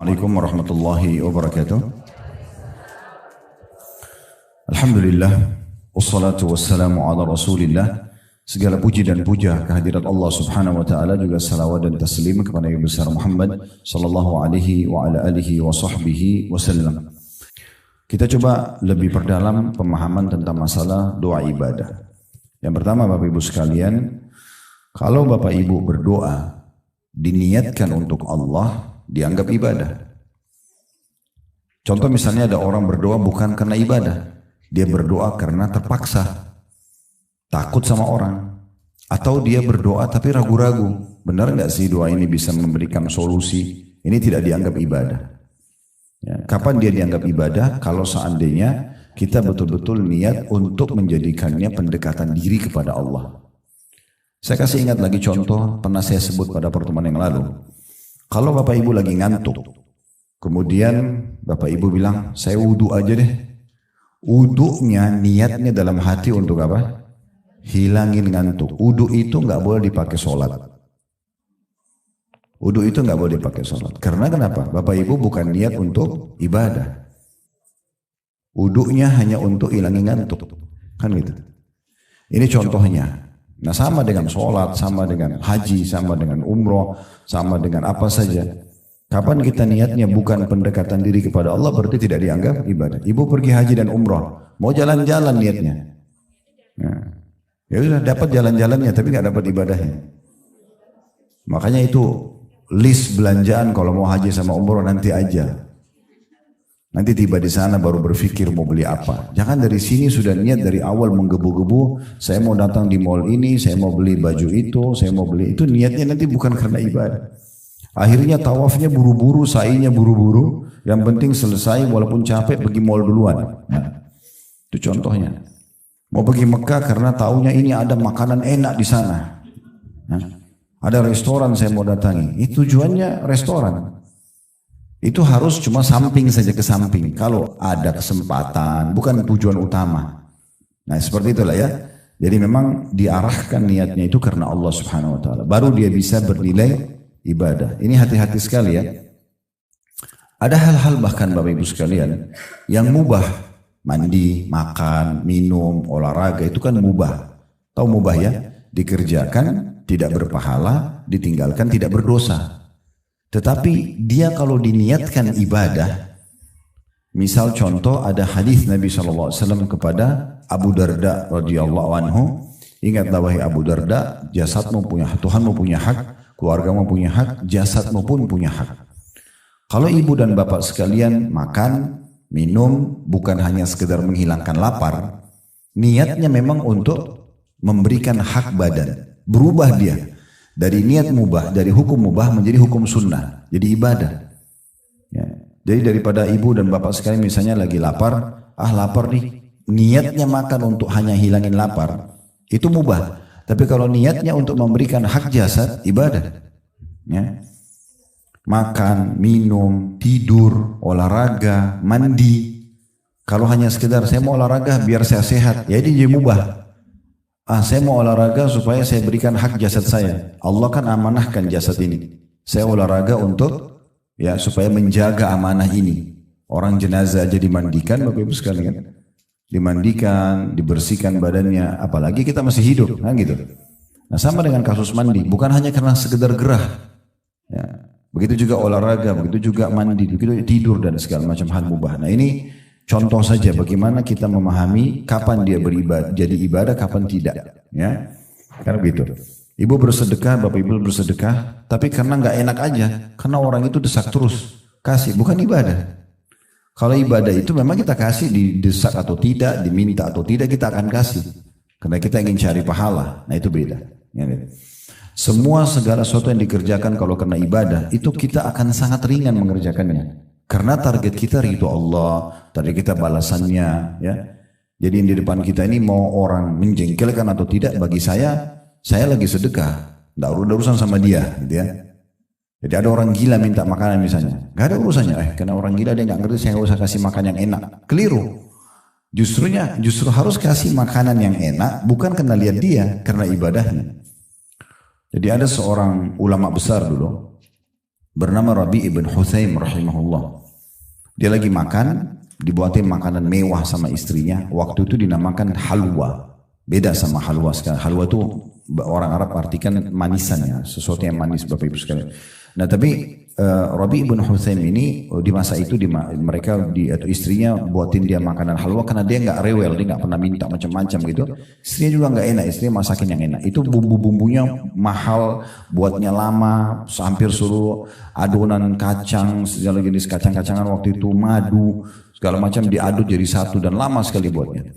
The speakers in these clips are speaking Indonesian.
Assalamualaikum warahmatullahi wabarakatuh. Alhamdulillah, wassalatu wassalamu ala rasulillah. Segala puji dan puja kehadirat Allah subhanahu wa ta'ala, juga salawat dan taslim kepada Nabi besar Muhammad sallallahu alaihi wa ala alihi wa sahbihi wasallam. Kita coba lebih perdalam pemahaman tentang masalah doa ibadah. Yang pertama, Bapak Ibu sekalian, kalau Bapak Ibu berdoa diniatkan untuk Allah, dianggap ibadah. Contoh misalnya ada orang berdoa bukan karena ibadah, dia berdoa karena terpaksa, takut sama orang, atau dia berdoa tapi ragu-ragu, benar nggak sih doa ini bisa memberikan solusi? Ini tidak dianggap ibadah. Ya, kapan dia dianggap ibadah? Kalau seandainya kita betul-betul niat untuk menjadikannya pendekatan diri kepada Allah. Saya kasih ingat lagi contoh pernah saya sebut pada pertemuan yang lalu. Kalau Bapak Ibu lagi ngantuk, kemudian Bapak Ibu bilang, saya wudhu aja deh. Wudhunya niatnya dalam hati untuk apa? Hilangin ngantuk. Wudhu itu nggak boleh dipakai sholat. Wudhu itu nggak boleh dipakai sholat. Karena kenapa? Bapak Ibu bukan niat untuk ibadah. Wudhunya hanya untuk hilangin ngantuk. Kan gitu. Ini contohnya. Nah, sama dengan sholat, sama dengan haji, sama dengan umroh, sama dengan apa saja. Kapan kita niatnya bukan pendekatan diri kepada Allah, berarti tidak dianggap ibadah. Ibu pergi haji dan umroh, mau jalan-jalan niatnya. Nah, ya sudah dapat jalan-jalannya, tapi nggak dapat ibadahnya. Makanya itu list belanjaan kalau mau haji sama umroh nanti aja. Nanti tiba di sana baru berpikir mau beli apa. Jangan dari sini sudah niat dari awal menggebu-gebu. Saya mau datang di mall ini, saya mau beli baju itu, saya mau beli itu. Niatnya nanti bukan karena ibadah. Akhirnya tawafnya buru-buru, sa'inya buru-buru. Yang penting selesai walaupun capek pergi mall duluan. Nah, itu contohnya. Mau pergi Mekah karena taunya ini ada makanan enak di sana. Nah, ada restoran saya mau datangi. Itu tujuannya restoran. Itu harus cuma samping saja, ke samping. Kalau ada kesempatan, bukan tujuan utama. Nah, seperti itulah ya. Jadi memang diarahkan niatnya itu karena Allah subhanahu wa ta'ala. Baru dia bisa bernilai ibadah. Ini hati-hati sekali ya. Ada hal-hal bahkan Bapak Ibu sekalian yang mubah. Mandi, makan, minum, olahraga itu kan mubah. Tahu mubah ya? Dikerjakan, tidak berpahala, ditinggalkan, tidak berdosa. Tetapi dia kalau diniatkan ibadah, misal contoh ada hadis Nabi SAW kepada Abu Darda radhiyallahu anhu, ingatlah wahai Abu Darda, jasadmu punya hak, Tuhanmu punya hak, keluargamu punya hak, jasadmu pun punya hak. Kalau ibu dan bapak sekalian makan, minum, bukan hanya sekedar menghilangkan lapar, niatnya memang untuk memberikan hak badan, berubah dia. Dari niat mubah, dari hukum mubah menjadi hukum sunnah, jadi ibadah. Ya. Jadi daripada ibu dan bapak sekalian misalnya lagi lapar, lapar nih, niatnya makan untuk hanya hilangin lapar, itu mubah. Tapi kalau niatnya untuk memberikan hak jasad, ibadah. Ya. Makan, minum, tidur, olahraga, mandi. Kalau hanya sekedar saya mau olahraga biar saya sehat, ya ini jadi mubah. Saya mau olahraga supaya saya berikan hak jasad saya. Allah kan amanahkan jasad ini. Saya olahraga untuk ya supaya menjaga amanah ini. Orang jenazah aja dimandikan, Bapak Ibu sekalian kan? Dimandikan, dibersihkan badannya. Apalagi kita masih hidup, kan gitu. Nah, sama dengan kasus mandi, bukan hanya karena sekedar gerah. Ya. Begitu juga olahraga, begitu juga mandi, begitu tidur dan segala macam hal mubah. Nah, ini contoh saja bagaimana kita memahami kapan dia beribadah, jadi ibadah, kapan tidak. Ya, karena begitu. Ibu bersedekah, bapak ibu bersedekah, tapi karena nggak enak aja, karena orang itu desak terus, kasih, bukan ibadah. Kalau ibadah itu memang kita kasih, didesak atau tidak, diminta atau tidak, kita akan kasih. Karena kita ingin cari pahala, nah itu beda. Ya, semua segala sesuatu yang dikerjakan kalau karena ibadah, itu kita akan sangat ringan mengerjakannya. Karena target kita ridho Allah, target kita balasannya, ya. Jadi di depan kita ini mau orang menjengkelkan atau tidak, bagi saya lagi sedekah, tidak ada urusan sama dia, gitu ya. Jadi ada orang gila minta makanan misalnya, nggak ada urusannya, karena orang gila dia nggak ngerti, saya nggak usah kasih makan yang enak, keliru. Justru harus kasih makanan yang enak, bukan karena lihat dia, karena ibadahnya. Jadi ada seorang ulama besar dulu, bernama Rabi ibn Huthaim rahimahullah. Dia lagi makan, dibuatin makanan mewah sama istrinya. Waktu itu dinamakan halwa. Beda sama halwa sekarang. Halwa itu orang Arab artikan manisannya, sesuatu yang manis Bapak Ibu sekalian. Nah tapi Rabi ibn Huthaim ini di masa itu atau istrinya buatin dia makanan halwa karena dia nggak rewel, dia nggak pernah minta macam-macam gitu. Istrinya juga nggak enak, istrinya masakin yang enak. Itu bumbu-bumbunya mahal, buatnya lama, hampir suruh adonan kacang, segala jenis kacang-kacangan waktu itu, madu, segala macam diaduk jadi satu dan lama sekali buatnya.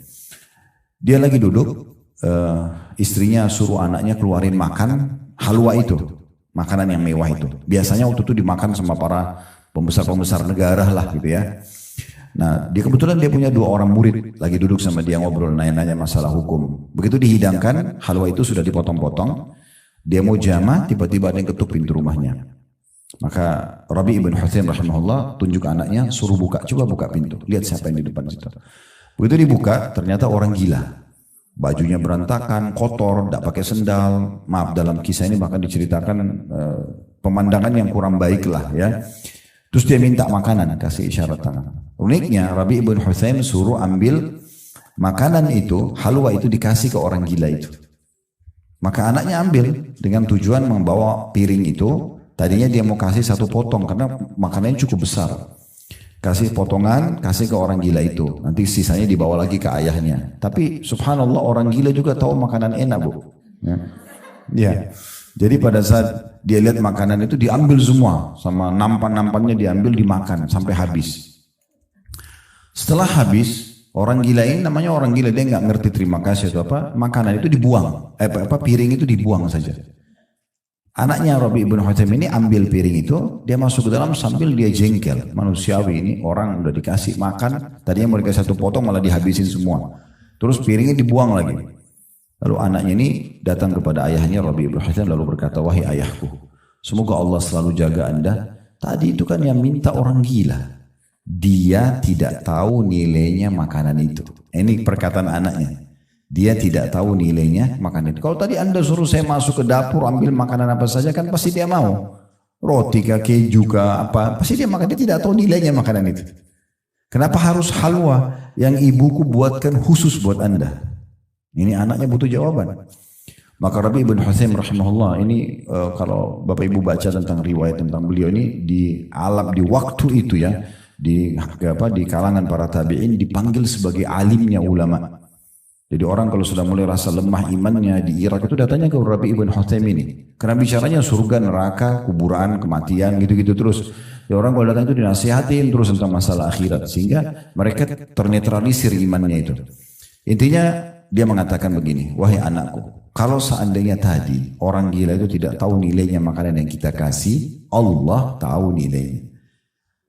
Dia lagi duduk, istrinya suruh anaknya keluarin makan halwa itu. Makanan yang mewah itu. Biasanya waktu itu dimakan sama para pembesar-pembesar negara lah gitu ya. Nah, kebetulan dia punya 2 orang murid lagi duduk sama dia ngobrol nanya-nanya masalah hukum. Begitu dihidangkan, halwa itu sudah dipotong-potong. Dia mau jamah, tiba-tiba ada yang ketuk pintu rumahnya. Maka Rabi ibn Huthaim rahimahullah tunjuk anaknya, suruh buka, coba buka pintu. Lihat siapa yang di depan situ. Begitu dibuka, ternyata orang gila. Bajunya berantakan, kotor, tidak pakai sendal. Maaf, dalam kisah ini bahkan diceritakan pemandangan yang kurang baik lah ya. Terus dia minta makanan, kasih isyarat tangan. Uniknya Rabi ibn Huthaim suruh ambil makanan itu, halwa itu dikasih ke orang gila itu. Maka anaknya ambil dengan tujuan membawa piring itu. Tadinya dia mau kasih 1 potong karena makanannya cukup besar. Kasih potongan, kasih ke orang gila itu. Nanti sisanya dibawa lagi ke ayahnya. Tapi subhanallah orang gila juga tahu makanan enak Bu. Ya. Jadi pada saat dia lihat makanan itu diambil semua. Sama nampan-nampannya diambil dimakan sampai habis. Setelah habis, orang gila ini namanya orang gila. Dia nggak ngerti terima kasih atau apa. Makanan itu dibuang. Piring itu dibuang saja. Anaknya Rabi ibn Huthaim ini ambil piring itu, dia masuk ke dalam sambil dia jengkel. Manusiawi ini orang udah dikasih makan, tadinya mau dikasih 1 potong malah dihabisin semua. Terus piringnya dibuang lagi. Lalu anaknya ini datang kepada ayahnya Rabi ibn Huthaim lalu berkata, wahai ayahku, semoga Allah selalu jaga Anda. Tadi itu kan yang minta orang gila. Dia tidak tahu nilainya makanan itu. Ini perkataan anaknya. Dia tidak tahu nilainya makanan itu. Kalau tadi Anda suruh saya masuk ke dapur ambil makanan apa saja kan pasti dia mau. Roti kah, keju kah, apa. Pasti dia makan. Dia tidak tahu nilainya makanan itu. Kenapa harus halwa yang ibuku buatkan khusus buat Anda? Ini anaknya butuh jawaban. Maka Rabi ibn Huthaim rahimahullah ini kalau Bapak Ibu baca tentang riwayat tentang beliau ini di waktu itu ya. Di kalangan para tabi'in dipanggil sebagai alimnya ulama. Jadi orang kalau sudah mulai rasa lemah imannya di Irak itu datanya ke Rabi ibn Huthaim ini. Karena bicaranya surga, neraka, kuburan, kematian gitu-gitu terus. Ya orang kalau datang itu dinasihatin terus tentang masalah akhirat. Sehingga mereka ternetralisir imannya itu. Intinya dia mengatakan begini, wahai anakku, kalau seandainya tadi orang gila itu tidak tahu nilainya makanan yang kita kasih, Allah tahu nilainya.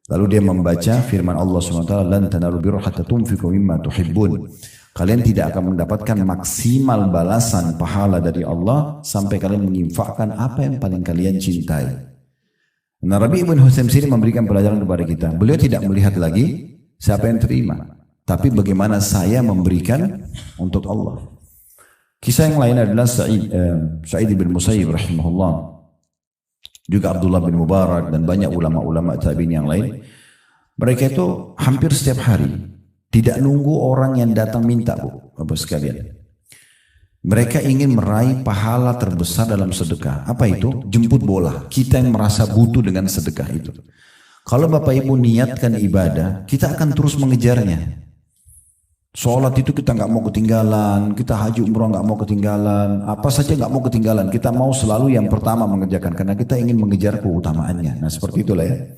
Lalu dia membaca firman Allah SWT, lan tanalu birra hatta tunfiqu mimma tuhibbun. Kalian tidak akan mendapatkan maksimal balasan pahala dari Allah sampai kalian menginfakkan apa yang paling kalian cintai. Nah, Rabi ibn Huthaim sini memberikan pelajaran kepada kita. Beliau tidak melihat lagi siapa yang terima, tapi bagaimana saya memberikan untuk Allah. Kisah yang lain adalah Sa'id bin Musayyib rahimahullah, juga Abdullah bin Mubarak dan banyak ulama-ulama tabi'in yang lain. Mereka itu hampir setiap hari tidak nunggu orang yang datang minta Bu, Bapak sekalian. Mereka ingin meraih pahala terbesar dalam sedekah. Apa itu? Jemput bola. Kita yang merasa butuh dengan sedekah itu. Kalau Bapak Ibu niatkan ibadah, kita akan terus mengejarnya. Sholat itu kita nggak mau ketinggalan, kita haji umroh nggak mau ketinggalan, apa saja nggak mau ketinggalan. Kita mau selalu yang pertama mengerjakan karena kita ingin mengejar keutamaannya. Nah seperti itulah ya.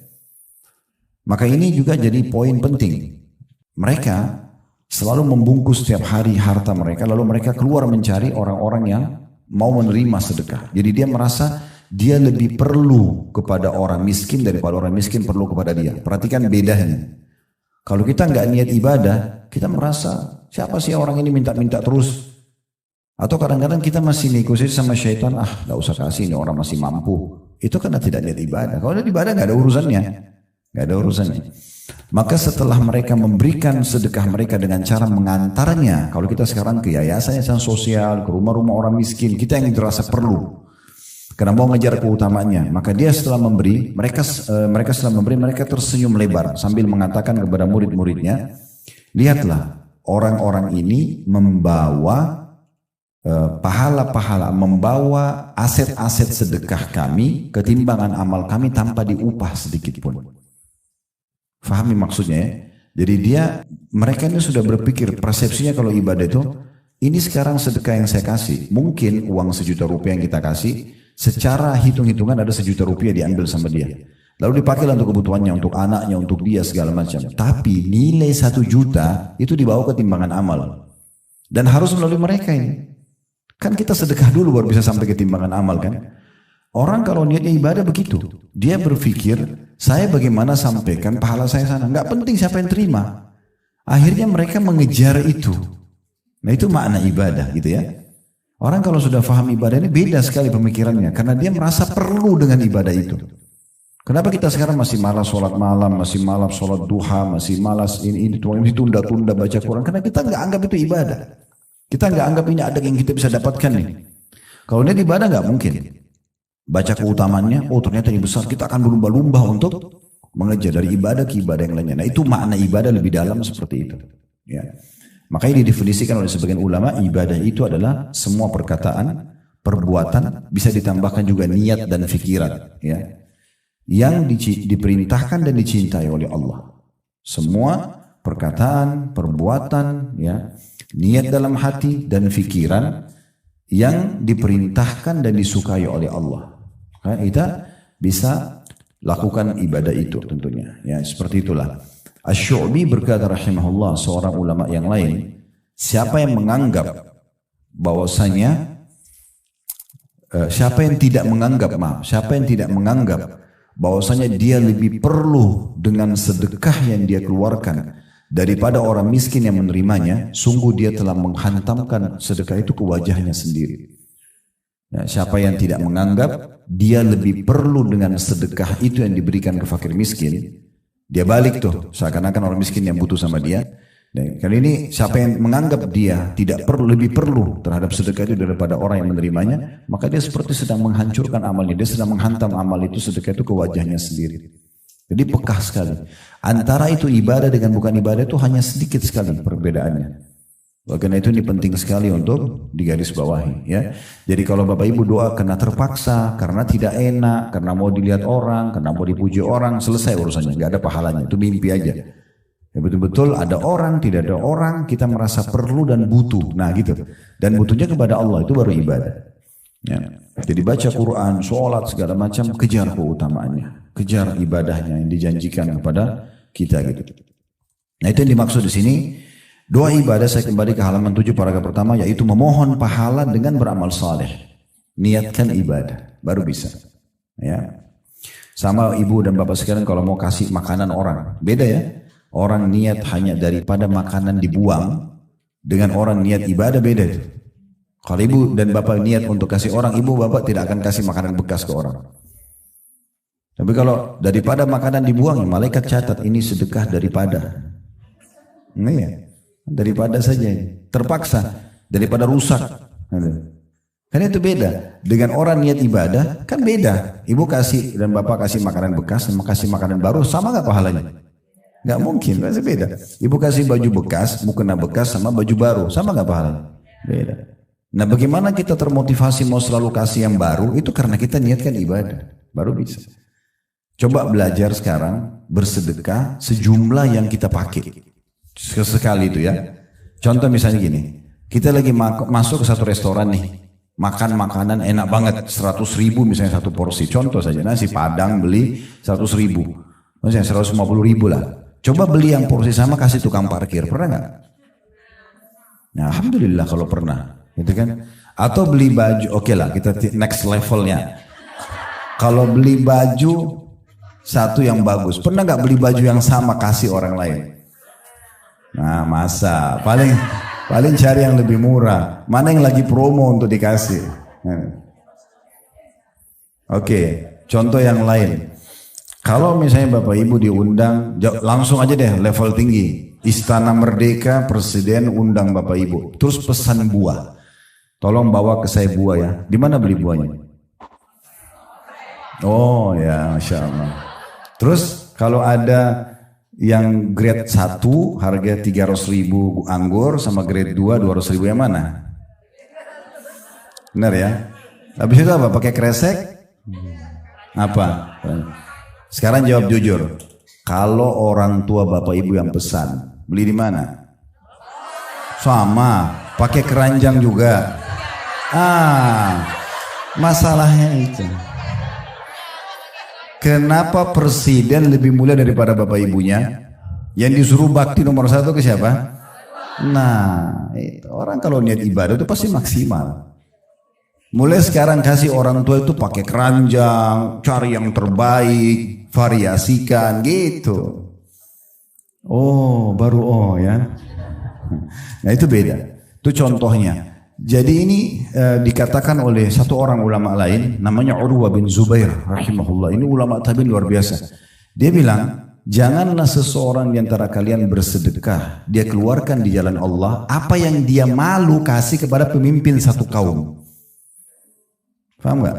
Maka ini juga jadi poin penting. Mereka selalu membungkus setiap hari harta mereka, lalu mereka keluar mencari orang-orang yang mau menerima sedekah. Jadi dia merasa dia lebih perlu kepada orang miskin daripada orang miskin perlu kepada dia. Perhatikan bedanya. Kalau kita nggak niat ibadah, kita merasa siapa sih orang ini minta-minta terus? Atau kadang-kadang kita masih negosiasi sama syaitan, nggak usah kasih, ini orang masih mampu. Itu karena tidak niat ibadah. Kalau ada ibadah nggak ada urusannya, nggak ada urusannya. Maka setelah mereka memberikan sedekah mereka dengan cara mengantarnya, kalau kita sekarang ke yayasan sosial, ke rumah-rumah orang miskin, kita yang dirasa perlu. karena mau ngejar keutamaannya. Maka dia setelah memberi, mereka setelah memberi, mereka tersenyum lebar sambil mengatakan kepada murid-muridnya, lihatlah orang-orang ini membawa pahala-pahala, membawa aset-aset sedekah kami, ketimbangan amal kami tanpa diupah sedikit pun. Fahami maksudnya ya? Jadi mereka ini sudah berpikir, persepsinya kalau ibadah itu, ini sekarang sedekah yang saya kasih, mungkin uang 1 juta rupiah yang kita kasih, secara hitung-hitungan ada 1 juta rupiah diambil sama dia. Lalu dipakai untuk kebutuhannya, untuk anaknya, untuk dia segala macam. Tapi nilai 1 juta itu dibawa ke timbangan amal. Dan harus melalui mereka ini. Kan kita sedekah dulu baru bisa sampai ke timbangan amal kan. Orang kalau niatnya ibadah begitu. Dia berpikir, saya bagaimana sampaikan pahala saya sana. Nggak penting siapa yang terima. Akhirnya mereka mengejar itu. Nah itu makna ibadah gitu ya. Orang kalau sudah paham ibadah ini beda sekali pemikirannya. Karena dia merasa perlu dengan ibadah itu. Kenapa kita sekarang masih malas sholat malam, masih malas sholat duha, masih malas ini tunda-tunda baca Quran. Karena kita nggak anggap itu ibadah. Kita nggak anggap ini ada yang kita bisa dapatkan nih. Kalau ini ibadah nggak mungkin. Baca keutamaannya, oh ternyata yang besar, kita akan berlumba-lumba untuk mengejar dari ibadah ke ibadah yang lainnya. Nah itu makna ibadah lebih dalam seperti itu. Ya. Makanya didefinisikan oleh sebagian ulama, ibadah itu adalah semua perkataan, perbuatan, bisa ditambahkan juga niat dan fikiran. Ya. Yang diperintahkan dan dicintai oleh Allah. Semua perkataan, perbuatan, ya, niat dalam hati dan fikiran yang diperintahkan dan disukai oleh Allah. Kita bisa lakukan ibadah itu tentunya. Ya, seperti itulah. Asy-Syu'bi berkata rahimahullah, seorang ulama yang lain, siapa yang menganggap bahwasanya siapa yang tidak menganggap bahwasanya dia lebih perlu dengan sedekah yang dia keluarkan daripada orang miskin yang menerimanya, sungguh dia telah menghantamkan sedekah itu ke wajahnya sendiri. Ya, siapa yang tidak menganggap dia lebih perlu dengan sedekah itu yang diberikan ke fakir miskin, dia balik tuh seakan-akan orang miskin yang butuh sama dia. Dan kali ini siapa yang menganggap dia lebih perlu terhadap sedekah itu daripada orang yang menerimanya, maka dia seperti sedang menghancurkan amalnya, dia sedang menghantam amal itu, sedekah itu ke wajahnya sendiri. Jadi pekah sekali. Antara itu ibadah dengan bukan ibadah itu hanya sedikit sekali perbedaannya. Karena itu ini penting sekali untuk digarisbawahi. Ya. Jadi kalau Bapak Ibu doa karena terpaksa, karena tidak enak, karena mau dilihat orang, karena mau dipuji orang, selesai urusannya, nggak ada pahalanya. Itu mimpi aja. Ya, betul-betul ada orang, tidak ada orang, kita merasa perlu dan butuh. Nah gitu. Dan butuhnya kepada Allah, itu baru ibadah. Ya. Jadi baca Quran, sholat, segala macam, kejar keutamaannya. Kejar ibadahnya yang dijanjikan kepada kita gitu. Nah itu yang dimaksud di sini. Doa ibadah, saya kembali ke halaman 7 paragraf pertama, yaitu memohon pahala dengan beramal saleh. Niatkan ibadah, baru bisa. Ya. Sama ibu dan bapak sekalian kalau mau kasih makanan orang, beda ya. Orang niat hanya daripada makanan dibuang, dengan orang niat ibadah beda itu. Kalau ibu dan bapak niat untuk kasih orang, ibu bapak tidak akan kasih makanan bekas ke orang. Tapi kalau daripada makanan dibuang, malaikat catat ini sedekah daripada. Nah ya. Daripada saja, terpaksa, daripada rusak. Kan itu beda. Dengan orang niat ibadah, kan beda. Ibu kasih dan bapak kasih makanan bekas, sama kasih makanan baru, sama gak pahalanya? Gak mungkin, pasti beda. Ibu kasih baju bekas, mukena bekas, sama baju baru, sama gak pahalanya? Beda. Nah bagaimana kita termotivasi mau selalu kasih yang baru, itu karena kita niatkan ibadah, baru bisa. Coba belajar sekarang, bersedekah sejumlah yang kita pakai. Sesekali itu ya. Contoh misalnya gini, kita lagi masuk ke satu restoran nih, makan makanan enak banget, 100.000 misalnya satu porsi. Contoh saja, nasi padang beli 100.000, misalnya 150.000 lah. Coba beli yang porsi sama kasih tukang parkir, pernah nggak? Nah, alhamdulillah kalau pernah, gitu kan? Atau beli baju, oke lah, kita next levelnya. Kalau beli baju satu yang bagus, pernah nggak beli baju yang sama kasih orang lain? Nah masa paling cari yang lebih murah, mana yang lagi promo untuk dikasih. Oke, contoh yang lain, kalau misalnya Bapak Ibu diundang, langsung aja deh level tinggi, Istana Merdeka, Presiden undang Bapak Ibu, terus pesan buah, tolong bawa ke saya buah ya. Di mana beli buahnya? Oh ya, Masya Allah. Terus kalau ada yang grade 1 harga 300.000 anggur sama grade 2 200.000 yang mana? Benar ya? Habis itu apa? Pakai kresek? Apa? Sekarang jawab jujur. Kalau orang tua bapak ibu yang pesan, beli di mana? Sama, pakai keranjang juga. Masalahnya itu. Kenapa presiden lebih mulia daripada bapak ibunya? Yang disuruh bakti nomor 1 ke siapa? Nah, orang kalau niat ibadah itu pasti maksimal. Mulai sekarang kasih orang tua itu pakai keranjang, cari yang terbaik, variasikan gitu. Oh, baru ya. Nah itu beda. Itu contohnya. Jadi ini dikatakan oleh satu orang ulama lain, namanya Urwah bin Zubair rahimahullah. Ini ulama tabi'in luar biasa. Dia bilang, janganlah seseorang di antara kalian bersedekah, dia keluarkan di jalan Allah apa yang dia malu kasih kepada pemimpin satu kaum. Paham gak?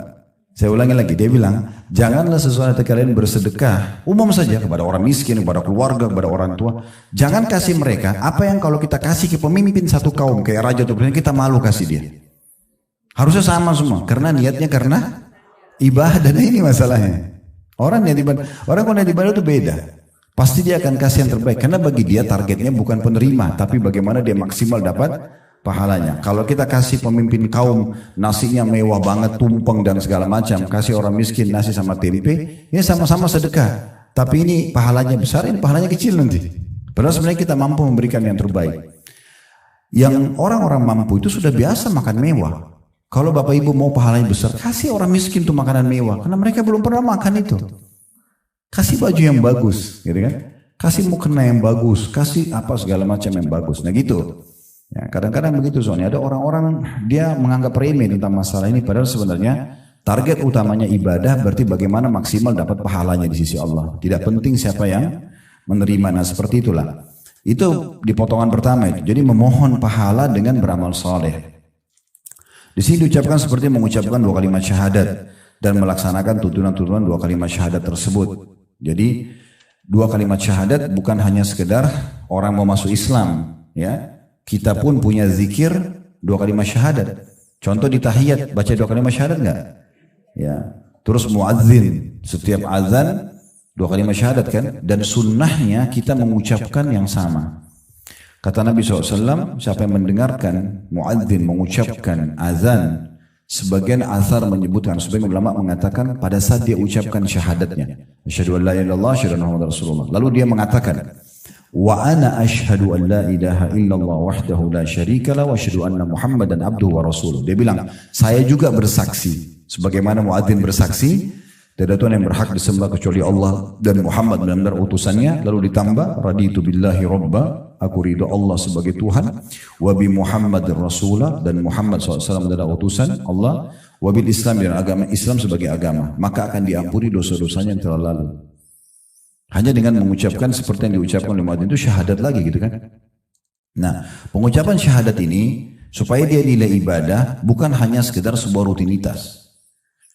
Saya ulangi lagi, dia bilang, janganlah seseorang dari kalian bersedekah, umum saja kepada orang miskin, kepada keluarga, kepada orang tua. Jangan kasih mereka apa yang kalau kita kasih ke pemimpin satu kaum, kayak raja atau presiden, kita malu kasih dia. Harusnya sama semua, karena niatnya karena ibadah. Dan ini masalahnya. Orang kalau niat ibadah itu beda. Pasti dia akan kasih yang terbaik, karena bagi dia targetnya bukan penerima, tapi bagaimana dia maksimal dapat pahalanya. Kalau kita kasih pemimpin kaum nasinya mewah banget, tumpeng dan segala macam, kasih orang miskin nasi sama tempe, ini sama-sama sedekah. Tapi ini pahalanya besar, ini pahalanya kecil nanti. Padahal sebenarnya kita mampu memberikan yang terbaik. Yang orang-orang mampu itu sudah biasa makan mewah. Kalau bapak ibu mau pahalanya besar, kasih orang miskin tuh makanan mewah, karena mereka belum pernah makan itu. Kasih baju yang bagus, gitu kan? Kasih mukena yang bagus, kasih apa segala macam yang bagus. Nah gitu. Ya, kadang-kadang begitu soalnya ada orang-orang dia menganggap remeh tentang masalah ini, padahal sebenarnya target utamanya ibadah, berarti bagaimana maksimal dapat pahalanya di sisi Allah. Tidak penting siapa yang menerima. Nah seperti itulah. Itu di potongan pertama itu. Jadi memohon pahala dengan beramal saleh. Di sini diucapkan seperti mengucapkan 2 kalimat syahadat dan melaksanakan tuntunan-tuntunan 2 kalimat syahadat tersebut. Jadi 2 kalimat syahadat bukan hanya sekedar orang mau masuk Islam, ya. Kita pun punya zikir 2 kalimat syahadat. Contoh di tahiyat baca 2 kalimat syahadat enggak? Ya. Terus muadzin setiap azan 2 kalimat syahadat kan? Dan sunnahnya kita mengucapkan yang sama. Kata Nabi SAW, siapa yang mendengarkan muadzin mengucapkan azan, sebagian athar menyebutkan, sebagian ulama mengatakan pada saat dia ucapkan syahadatnya, asyhadu an la ilaha illallah, asyhadu anna muhammadar rasulullah. Lalu dia mengatakan, wa ana ashhadu an la ilaha illallah wahdahu la syarika la wa asyhadu anna muhammadan abduhu wa rasuluh. Dia bilang, saya juga bersaksi sebagaimana muadzin bersaksi, tidak ada Tuhan yang berhak disembah kecuali Allah dan Muhammad benar-benar utusannya. Lalu ditambah, raditu billahi rabba, aku ridho Allah sebagai Tuhan, wa bi Muhammadir rasulah, dan Muhammad SAW adalah utusan Allah, wa bil Islam, dan agama Islam sebagai agama, maka akan diampuni dosa-dosanya yang telah lalu. Hanya dengan mengucapkan seperti yang diucapkan oleh muadzin itu syahadat lagi gitu kan. Nah, pengucapan syahadat ini supaya dia nilai ibadah bukan hanya sekedar sebuah rutinitas.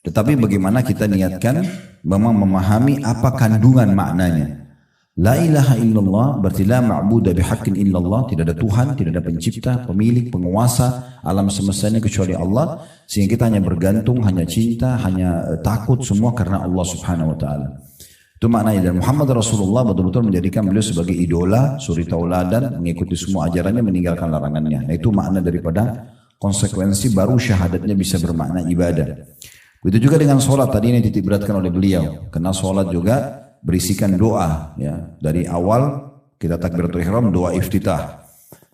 Tetapi bagaimana kita niatkan memang memahami apa kandungan maknanya. La ilaha illallah berarti la ma'budu bihaqqin illallah, tidak ada Tuhan, tidak ada pencipta, pemilik, penguasa alam semesta ini kecuali Allah, sehingga kita hanya bergantung, hanya cinta, hanya takut semua karena Allah Subhanahu wa taala. Itu maknanya. Dan Muhammad Rasulullah betul-betul menjadikan beliau sebagai idola, suri tauladan, mengikuti semua ajarannya, meninggalkan larangannya. Nah, itu makna daripada konsekuensi baru syahadatnya bisa bermakna ibadah. Begitu juga dengan sholat tadi ini titik beratkan oleh beliau. Karena sholat juga berisikan doa. Ya. Dari awal kita takbiratul ihram, doa iftitah.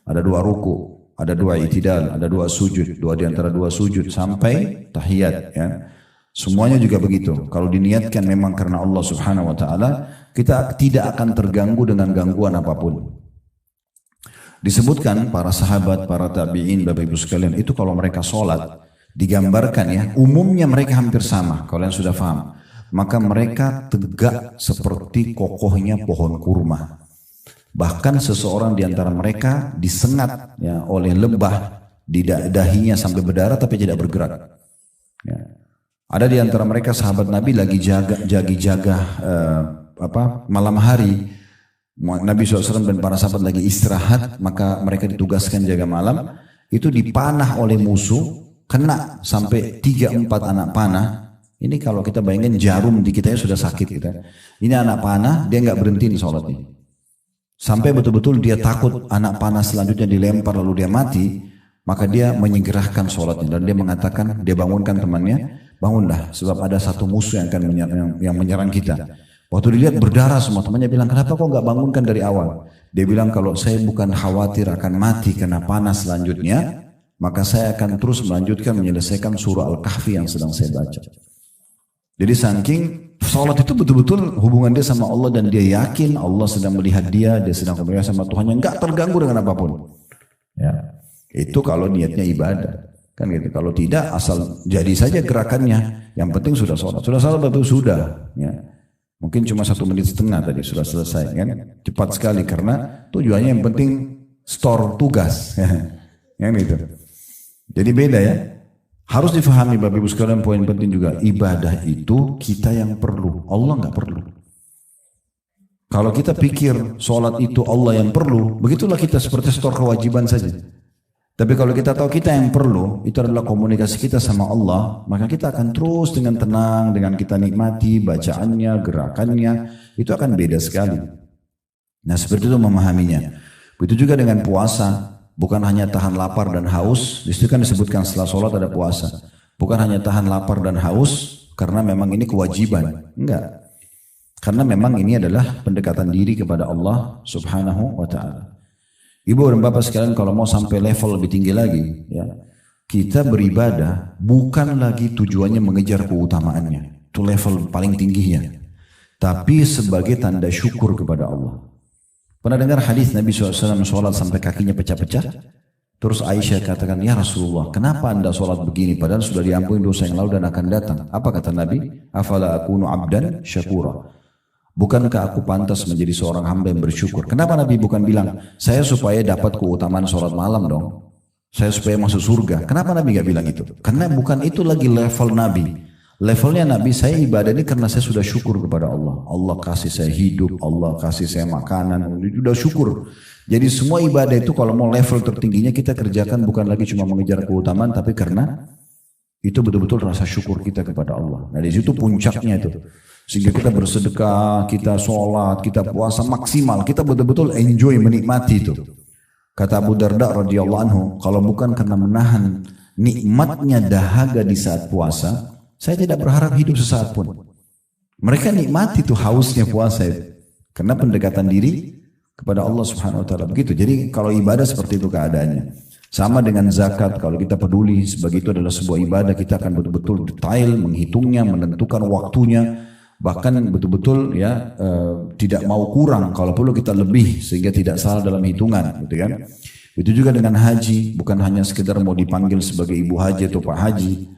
Ada 2 ruku, ada 2 i'tidal, ada 2 sujud. 2 di antara 2 sujud sampai tahiyat. Ya. Semuanya juga begitu. Kalau diniatkan memang karena Allah Subhanahu wa taala, kita tidak akan terganggu dengan gangguan apapun. Disebutkan para sahabat, para tabi'in, Bapak Ibu sekalian, itu kalau mereka sholat, digambarkan ya, umumnya mereka hampir sama, kalian sudah paham. Maka mereka tegak seperti kokohnya pohon kurma. Bahkan seseorang di antara mereka disengat ya, oleh lebah di dahinya sampai berdarah tapi tidak bergerak. Ya. Ada di antara mereka sahabat Nabi lagi jaga malam hari. Nabi SAW dan para sahabat lagi istirahat, maka mereka ditugaskan jaga malam. Itu dipanah oleh musuh, kena sampai 3-4 anak panah. Ini kalau kita bayangin jarum di kita sudah sakit kita. Ini anak panah, dia nggak berhenti sholatnya. Sampai betul-betul dia takut anak panah selanjutnya dilempar lalu dia mati, maka dia menyegerakan sholatnya dan dia mengatakan, dia bangunkan temannya, bangunlah sebab ada satu musuh yang akan menyerang kita. Waktu dilihat berdarah semua, temannya bilang, kenapa kau nggak bangunkan dari awal? Dia bilang, kalau saya bukan khawatir akan mati karena panas selanjutnya, maka saya akan terus melanjutkan menyelesaikan surah Al-Kahfi yang sedang saya baca. Jadi saking sholat itu betul-betul hubungan dia sama Allah dan dia yakin Allah sedang melihat dia sedang komunikasi sama Tuhan yang nggak terganggu dengan apapun. Ya, itu kalau niatnya ibadah. Kan gitu. Kalau tidak, asal jadi saja gerakannya. Yang penting sudah sholat. Sudah sholat betul sudah. Ya. Mungkin cuma 1,5 menit tadi sudah selesai kan. Cepat sekali karena tujuannya yang penting store tugas. Yang gitu. Jadi beda ya. Harus difahami Bapak Ibu sekalian, poin penting juga. Ibadah itu kita yang perlu. Allah nggak perlu. Kalau kita pikir sholat itu Allah yang perlu, begitulah kita seperti store kewajiban saja. Tapi kalau kita tahu kita yang perlu, itu adalah komunikasi kita sama Allah, maka kita akan terus dengan tenang, dengan kita nikmati bacaannya, gerakannya, itu akan beda sekali. Nah seperti itu memahaminya. Begitu juga dengan puasa. Bukan hanya tahan lapar dan haus, di situ kan disebutkan setelah sholat ada puasa. Bukan hanya tahan lapar dan haus, karena memang ini kewajiban. Enggak. Karena memang ini adalah pendekatan diri kepada Allah subhanahu wa ta'ala. Ibu dan bapak sekalian kalau mau sampai level lebih tinggi lagi, ya, kita beribadah bukan lagi tujuannya mengejar keutamaannya. Itu level paling tingginya. Tapi sebagai tanda syukur kepada Allah. Pernah dengar hadis Nabi SAW sholat sampai kakinya pecah-pecah? Terus Aisyah katakan, ya Rasulullah, kenapa anda sholat begini? Padahal sudah diampuni dosa yang lalu dan akan datang. Apa kata Nabi? Afala akunu abdan syakura. Bukankah aku pantas menjadi seorang hamba yang bersyukur? Kenapa Nabi bukan bilang, saya supaya dapat keutamaan sholat malam dong? Saya supaya masuk surga. Kenapa Nabi gak bilang itu? Karena bukan itu lagi level Nabi. Levelnya Nabi, saya ibadah ini karena saya sudah syukur kepada Allah. Allah kasih saya hidup, Allah kasih saya makanan, sudah syukur. Jadi semua ibadah itu kalau mau level tertingginya kita kerjakan bukan lagi cuma mengejar keutamaan, tapi karena itu betul-betul rasa syukur kita kepada Allah. Nah di situ puncaknya itu. Sehingga kita bersedekah, kita sholat, kita puasa maksimal, kita betul-betul enjoy, menikmati itu. Kata Abu Darda radhiyallahu anhu, kalau bukan karena menahan nikmatnya dahaga di saat puasa, saya tidak berharap hidup sesaat pun. Mereka nikmati tuh hausnya puasa itu. Karena pendekatan diri kepada Allah subhanahu wa ta'ala. Begitu. Jadi kalau ibadah seperti itu keadaannya. Sama dengan zakat. Kalau kita peduli sebagai itu adalah sebuah ibadah, kita akan betul-betul detail menghitungnya, menentukan waktunya. Bahkan betul-betul ya tidak mau kurang. Kalau perlu kita lebih sehingga tidak salah dalam hitungan. Gitu kan. Itu juga dengan haji. Bukan hanya sekedar mau dipanggil sebagai ibu haji atau pak haji.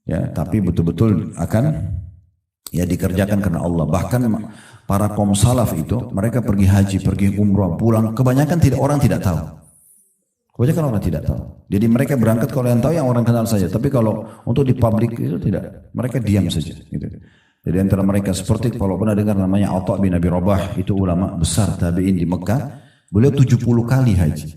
Ya, tapi betul-betul akan ya dikerjakan karena Allah. Bahkan para kaum salaf itu mereka pergi haji, pergi umrah, pulang kebanyakan orang tidak tahu. Kebanyakan orang tidak tahu. Jadi mereka berangkat kalau yang tahu yang orang kenal saja. Tapi kalau untuk di publik itu tidak, mereka diam saja. Gitu. Jadi antara mereka seperti kalau pernah dengar namanya Atha bin Abi Rabah, itu ulama besar tabi'in di Mekah. Beliau 70 kali haji.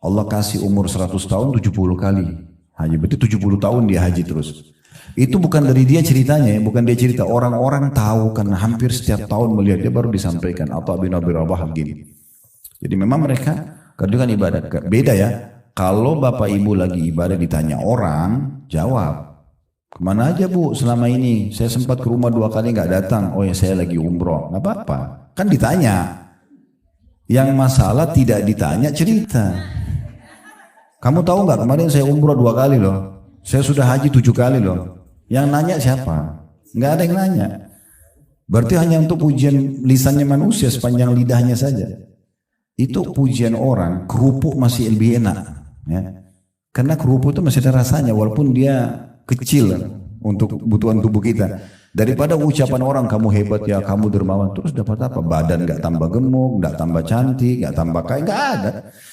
Allah kasih umur 100 tahun 70 kali haji. Berarti 70 tahun dia haji terus. Itu bukan dari dia ceritanya ya, bukan dia cerita. Orang-orang tahu karena hampir setiap tahun melihat dia baru disampaikan. Atha bin Abi Rabah begini. Jadi memang mereka kerjakan ibadah. Beda ya. Kalau bapak ibu lagi ibadah ditanya orang, jawab. Kemana aja bu selama ini? Saya sempat ke rumah 2 kali nggak datang. Oh ya saya lagi umroh. Nggak apa-apa. Kan ditanya. Yang masalah tidak ditanya cerita. Kamu tahu nggak kemarin saya umroh 2 kali loh. Saya sudah haji 7 kali loh. Yang nanya siapa? Nggak ada yang nanya. Berarti hanya untuk pujian lisannya manusia sepanjang lidahnya saja. Itu pujian orang, kerupuk masih lebih enak. Ya. Karena kerupuk itu masih ada rasanya walaupun dia kecil untuk kebutuhan tubuh kita. Daripada ucapan orang kamu hebat ya, kamu dermawan. Terus dapat apa? Badan nggak tambah gemuk, nggak tambah cantik, nggak tambah kaya, nggak ada.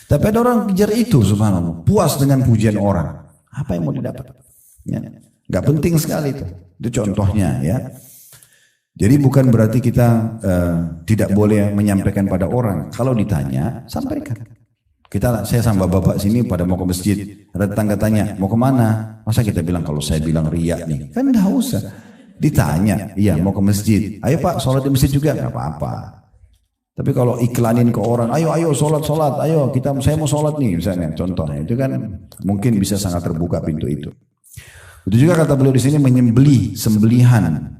Tapi ada orang kejar itu subhanallah. Puas dengan pujian orang. Apa yang mau didapat? Ya. Gak penting sekali itu. Itu contohnya ya. Jadi bukan berarti kita tidak boleh menyampaikan pada orang. Kalau ditanya, sampaikan. Saya sama bapak sini pada mau ke masjid. Ada tetangga tanya, mau kemana? Masa kita bilang kalau saya bilang riak nih? Kan enggak usah. Ditanya, iya mau ke masjid. Ayo pak, sholat di masjid juga? Gak apa-apa. Tapi kalau iklanin ke orang, ayo sholat, ayo saya mau sholat nih misalnya. Contohnya itu kan mungkin bisa sangat terbuka pintu itu. Itu juga kata beliau di sini menyembelih, sembelihan.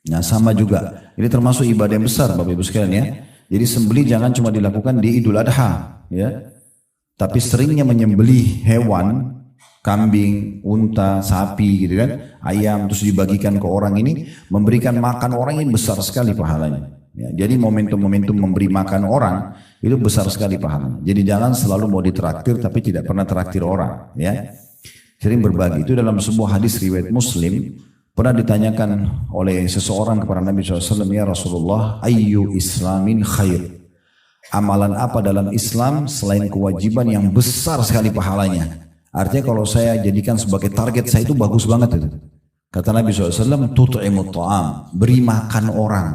Nah sama juga, ini termasuk ibadah yang besar Bapak Ibu sekalian ya. Jadi sembelih jangan cuma dilakukan di Idul Adha ya. Tapi seringnya menyembelih hewan, kambing, unta, sapi gitu kan, ayam terus dibagikan ke orang ini, memberikan makan orang ini besar sekali pahalanya. Ya, jadi momentum-momentum memberi makan orang itu besar sekali pahalanya. Jadi jangan selalu mau ditraktir tapi tidak pernah traktir orang ya. Sering berbagi. Itu dalam sebuah hadis riwayat Muslim. Pernah ditanyakan oleh seseorang kepada Nabi SAW, ya Rasulullah, ayyu islamin khair. Amalan apa dalam Islam selain kewajiban yang besar sekali pahalanya. Artinya kalau saya jadikan sebagai target saya itu bagus banget itu. Kata Nabi SAW, tut'imut ta'am, beri makan orang.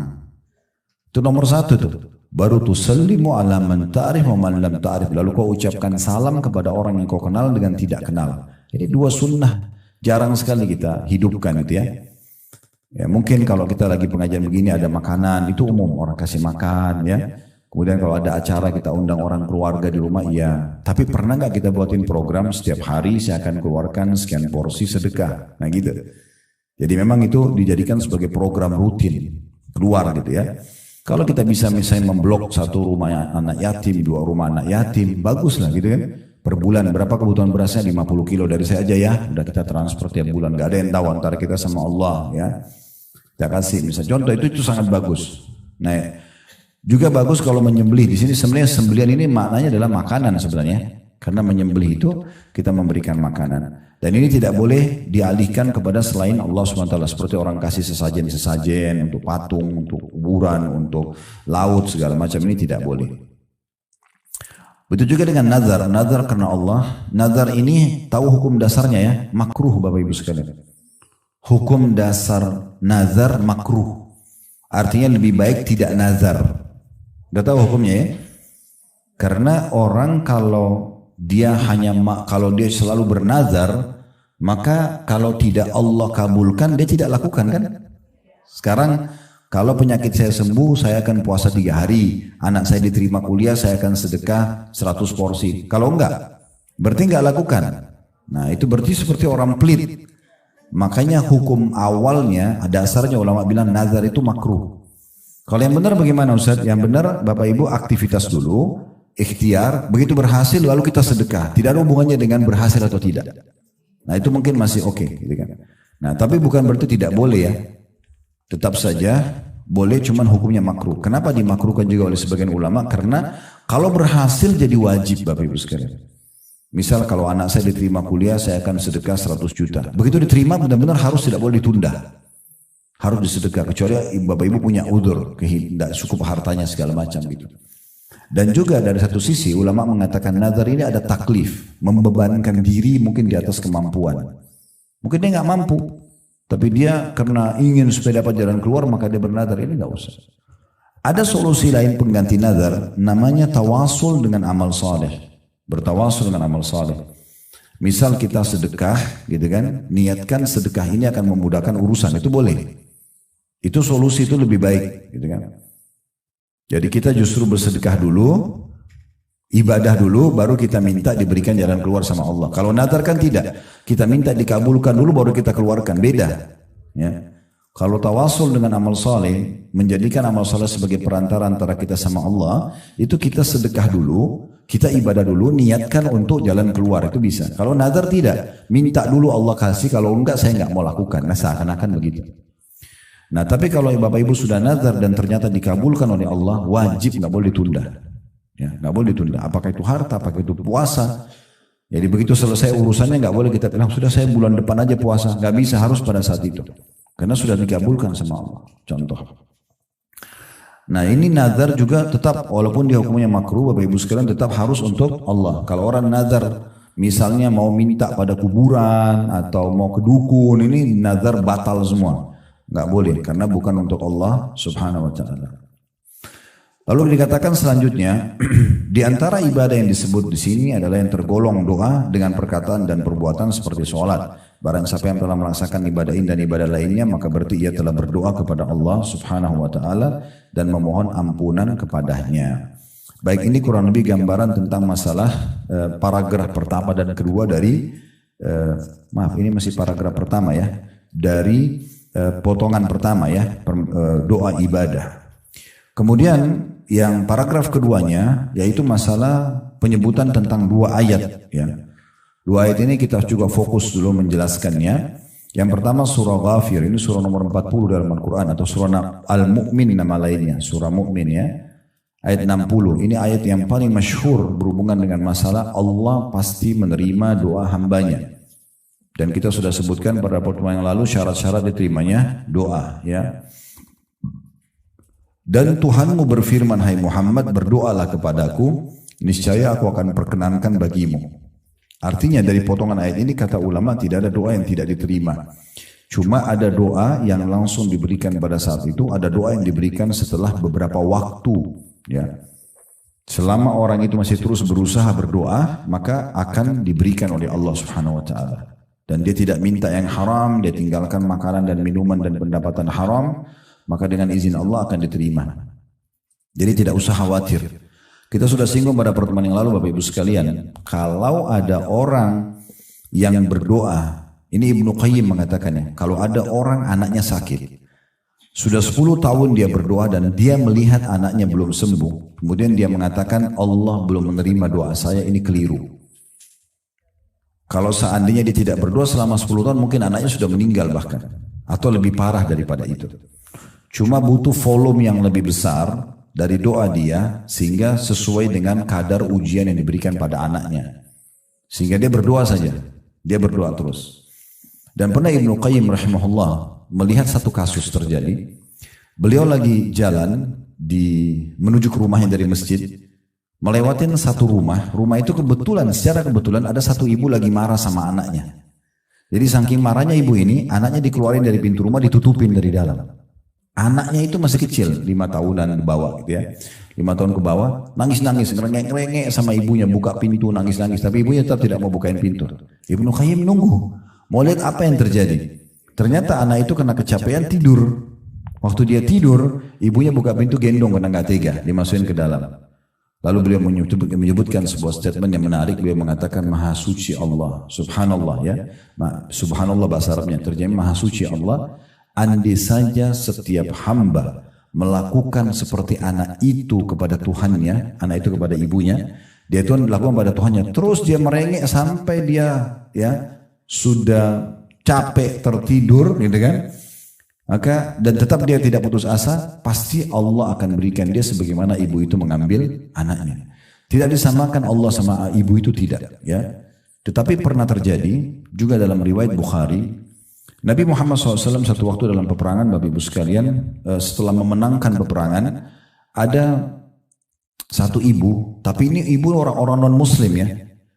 Itu nomor satu tuh. Baru tusallimu ala man ta'rif wa man lam ta'rif. Lalu kau ucapkan salam kepada orang yang kau kenal dengan tidak kenal. Ini dua sunnah jarang sekali kita hidupkan itu ya. Ya mungkin kalau kita lagi pengajian begini ada makanan itu umum orang kasih makan ya. Kemudian kalau ada acara kita undang orang keluarga di rumah iya. Tapi pernah nggak kita buatin program setiap hari saya akan keluarkan sekian porsi sedekah. Nah gitu. Jadi memang itu dijadikan sebagai program rutin keluar gitu ya. Kalau kita bisa misalnya memblok satu rumah anak yatim, dua rumah anak yatim, bagus lah gitu kan. Per bulan berapa kebutuhan berasnya 50 kilo dari saya aja ya. Udah kita transfer tiap bulan. Gak ada yang tahu antara kita sama Allah ya. Kita kasih misalnya contoh itu sangat bagus. Nah juga bagus kalau menyembelih. Di sini sebenarnya sembelihan ini maknanya adalah makanan sebenarnya. Karena menyembelih itu kita memberikan makanan. Dan ini tidak boleh dialihkan kepada selain Allah SWT. Seperti orang kasih sesajen-sesajen untuk patung, untuk kuburan, untuk laut segala macam ini tidak boleh. Begitu juga dengan nazar. Nazar karena Allah. Nazar ini tahu hukum dasarnya ya. Makruh Bapak Ibu sekalian. Hukum dasar nazar makruh. Artinya lebih baik tidak nazar. Udah tahu hukumnya ya? Karena orang kalau dia kalau dia selalu bernazar, maka kalau tidak Allah kabulkan dia tidak lakukan kan? Sekarang kalau penyakit saya sembuh saya akan puasa 3 hari, anak saya diterima kuliah saya akan sedekah 100 porsi. Kalau enggak, berarti enggak lakukan. Nah itu berarti seperti orang pelit. Makanya hukum awalnya dasarnya ulama bilang nazar itu makruh. Kalau yang benar bagaimana Ustaz? Yang benar Bapak Ibu aktivitas dulu, ikhtiar, begitu berhasil lalu kita sedekah. Tidak ada hubungannya dengan berhasil atau tidak. Nah itu mungkin masih oke, gitu kan. Nah tapi bukan berarti tidak boleh ya. Tetap saja boleh cuman hukumnya makruh. Kenapa dimakruhkan juga oleh sebagian ulama? Karena kalau berhasil jadi wajib Bapak Ibu sekalian. Misal kalau anak saya diterima kuliah saya akan sedekah 100 juta. Begitu diterima benar-benar harus tidak boleh ditunda. Harus disedekah kecuali Bapak Ibu punya udzur, tidak cukup hartanya segala macam gitu. Dan juga dari satu sisi ulama mengatakan nazar ini ada taklif, membebankan diri mungkin di atas kemampuan. Mungkin dia nggak mampu, tapi dia karena ingin supaya dapat jalan keluar maka dia bernazar, ini nggak usah. Ada solusi lain pengganti nazar, namanya tawasul dengan amal saleh. Bertawasul dengan amal saleh. Misal kita sedekah, gitu kan? Niatkan sedekah ini akan memudahkan urusan, itu boleh. Itu solusi itu lebih baik, gitu kan? Jadi kita justru bersedekah dulu, ibadah dulu, baru kita minta diberikan jalan keluar sama Allah. Kalau nazar kan tidak, kita minta dikabulkan dulu, baru kita keluarkan, beda. Ya. Kalau tawasul dengan amal saleh, menjadikan amal saleh sebagai perantara antara kita sama Allah, itu kita sedekah dulu, kita ibadah dulu, niatkan untuk jalan keluar, itu bisa. Kalau nazar tidak, minta dulu Allah kasih, kalau enggak saya enggak mau lakukan. Nah seakan-akan begitu. Nah tapi kalau Bapak Ibu sudah nazar dan ternyata dikabulkan oleh Allah, wajib nggak boleh ditunda. Ya, nggak boleh ditunda. Apakah itu harta, apakah itu puasa. Jadi begitu selesai urusannya nggak boleh kita bilang sudah saya bulan depan aja puasa. Nggak bisa, harus pada saat itu. Karena sudah dikabulkan sama Allah. Contoh. Nah ini nazar juga tetap walaupun dia hukumnya makruh Bapak Ibu sekalian tetap harus untuk Allah. Kalau orang nazar misalnya mau minta pada kuburan atau mau ke dukun, ini nazar batal semua. Nggak boleh, karena bukan untuk Allah subhanahu wa ta'ala. Lalu dikatakan selanjutnya, di antara ibadah yang disebut di sini adalah yang tergolong doa dengan perkataan dan perbuatan seperti sholat. Barang siapa yang telah melaksanakan ibadah ini dan ibadah lainnya, maka berarti ia telah berdoa kepada Allah subhanahu wa ta'ala dan memohon ampunan kepadanya. Baik, ini kurang lebih gambaran tentang masalah paragraf pertama dan kedua dari, maaf ini masih paragraf pertama ya, dari potongan pertama ya, doa ibadah. Kemudian yang paragraf keduanya yaitu masalah penyebutan tentang dua ayat ya. Dua ayat ini kita juga fokus dulu menjelaskannya. Yang pertama surah Ghafir, ini surah nomor 40 dalam Al-Quran, atau surah Al-Mu'min nama lainnya, surah Mu'min ya. Ayat 60, ini ayat yang paling masyhur berhubungan dengan masalah Allah pasti menerima doa hambanya. Dan kita sudah sebutkan pada pertemuan yang lalu syarat-syarat diterimanya doa ya. Dan Tuhanmu berfirman, hai Muhammad, berdoalah kepadaku, niscaya aku akan perkenankan bagimu. Artinya dari potongan ayat ini kata ulama tidak ada doa yang tidak diterima. Cuma ada doa yang langsung diberikan pada saat itu, ada doa yang diberikan setelah beberapa waktu. Ya. Selama orang itu masih terus berusaha berdoa, maka akan diberikan oleh Allah Subhanahu wa ta'ala. Dan dia tidak minta yang haram, dia tinggalkan makanan dan minuman dan pendapatan haram, maka dengan izin Allah akan diterima. Jadi tidak usah khawatir. Kita sudah singgung pada pertemuan yang lalu Bapak Ibu sekalian, kalau ada orang yang berdoa, ini Ibnu Qayyim mengatakannya, kalau ada orang anaknya sakit, sudah 10 tahun dia berdoa dan dia melihat anaknya belum sembuh, kemudian dia mengatakan Allah belum menerima doa saya, ini keliru. Kalau seandainya dia tidak berdoa selama 10 tahun, mungkin anaknya sudah meninggal bahkan, atau lebih parah daripada itu. Cuma butuh volume yang lebih besar dari doa dia sehingga sesuai dengan kadar ujian yang diberikan pada anaknya. Sehingga dia berdoa saja. Dia berdoa terus. Dan pernah Ibnu Qayyim rahimahullah melihat satu kasus terjadi. Beliau lagi jalan menuju ke rumahnya dari masjid. Melewatin satu rumah. Rumah itu secara kebetulan ada satu ibu lagi marah sama anaknya. Jadi saking marahnya ibu ini, anaknya dikeluarin dari pintu rumah, ditutupin dari dalam. Anaknya itu masih kecil, 5 tahunan ke bawah gitu ya. 5 tahun ke bawah, nangis-nangis, ngerengek-ngerengek sama ibunya, buka pintu, nangis-nangis. Tapi ibunya tetap tidak mau bukain pintu. Ibnu Qayyim nunggu, mau lihat apa yang terjadi. Ternyata anak itu kena kecapean tidur. Waktu dia tidur, ibunya buka pintu gendong karena nggak tega, dimasukin ke dalam. Lalu beliau menyebutkan sebuah statement yang menarik. Beliau mengatakan Maha Suci Allah, Subhanallah ya. Subhanallah bahasa Arabnya, terjemah Maha Suci Allah. Andai saja setiap hamba melakukan seperti anak itu kepada Tuhannya, anak itu kepada ibunya, dia itu melakukan pada Tuhannya, terus dia merengek sampai dia ya sudah capek tertidur, gitu kan? Maka dan tetap dia tidak putus asa, pasti Allah akan berikan dia sebagaimana ibu itu mengambil anaknya. Tidak disamakan Allah sama ibu itu, tidak ya. Tetapi pernah terjadi juga dalam riwayat Bukhari. Nabi Muhammad SAW satu waktu dalam peperangan, Bapak Ibu sekalian, setelah memenangkan peperangan, ada satu ibu, tapi ini ibu orang-orang non-muslim ya,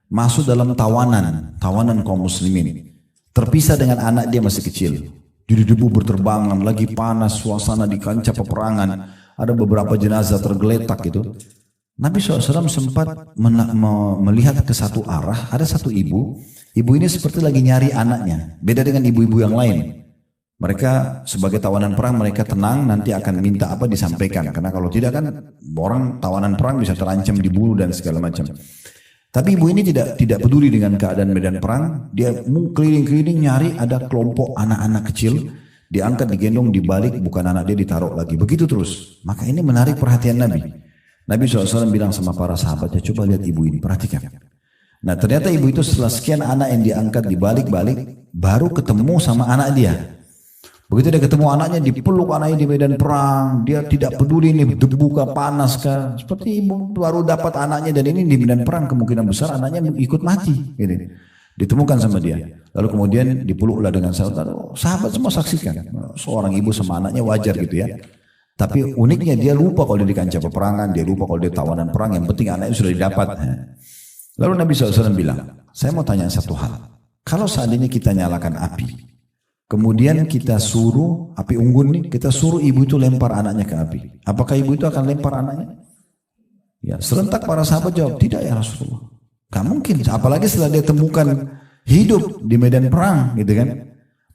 masuk dalam tawanan kaum muslimin. Terpisah dengan anak dia masih kecil. Jadi debu berterbangan, lagi panas, suasana di kancah peperangan, ada beberapa jenazah tergeletak gitu. Nabi SAW sempat melihat ke satu arah, ada satu ibu. Ibu ini seperti lagi nyari anaknya. Beda dengan ibu-ibu yang lain. Mereka sebagai tawanan perang, mereka tenang, nanti akan minta apa disampaikan. Karena kalau tidak kan orang tawanan perang bisa terancam dibunuh dan segala macam. Tapi ibu ini tidak peduli dengan keadaan medan perang. Dia keliling-keliling nyari ada kelompok anak-anak kecil. Diangkat, digendong, dibalik, bukan anak dia ditaruh lagi. Begitu terus. Maka ini menarik perhatian Nabi. Nabi SAW bilang sama para sahabatnya, coba lihat ibu ini, perhatikan. Nah ternyata ibu itu setelah sekian anak yang diangkat dibalik-balik, baru ketemu sama anak dia. Begitu dia ketemu anaknya, dipeluk anaknya di medan perang, dia tidak peduli ini debu kah, panas kah. Seperti ibu baru dapat anaknya dan ini di medan perang, kemungkinan besar anaknya ikut mati. Gitu. Ditemukan sama dia. Lalu kemudian dipeluklah dengan sahabat. Sahabat semua saksikan, seorang ibu sama anaknya wajar gitu ya. Tapi uniknya dia lupa kalau dia di kancah peperangan, dia lupa kalau dia tawanan perang, yang penting anaknya sudah didapat. Lalu Nabi SAW bilang, Saya mau tanya satu hal. Kalau seandainya kita nyalakan api, kemudian kita suruh api unggun nih, kita suruh ibu itu lempar anaknya ke api. Apakah ibu itu akan lempar anaknya? Ya, serentak para sahabat jawab, tidak ya Rasulullah. Gak mungkin, apalagi setelah dia temukan hidup di medan perang, gitu kan?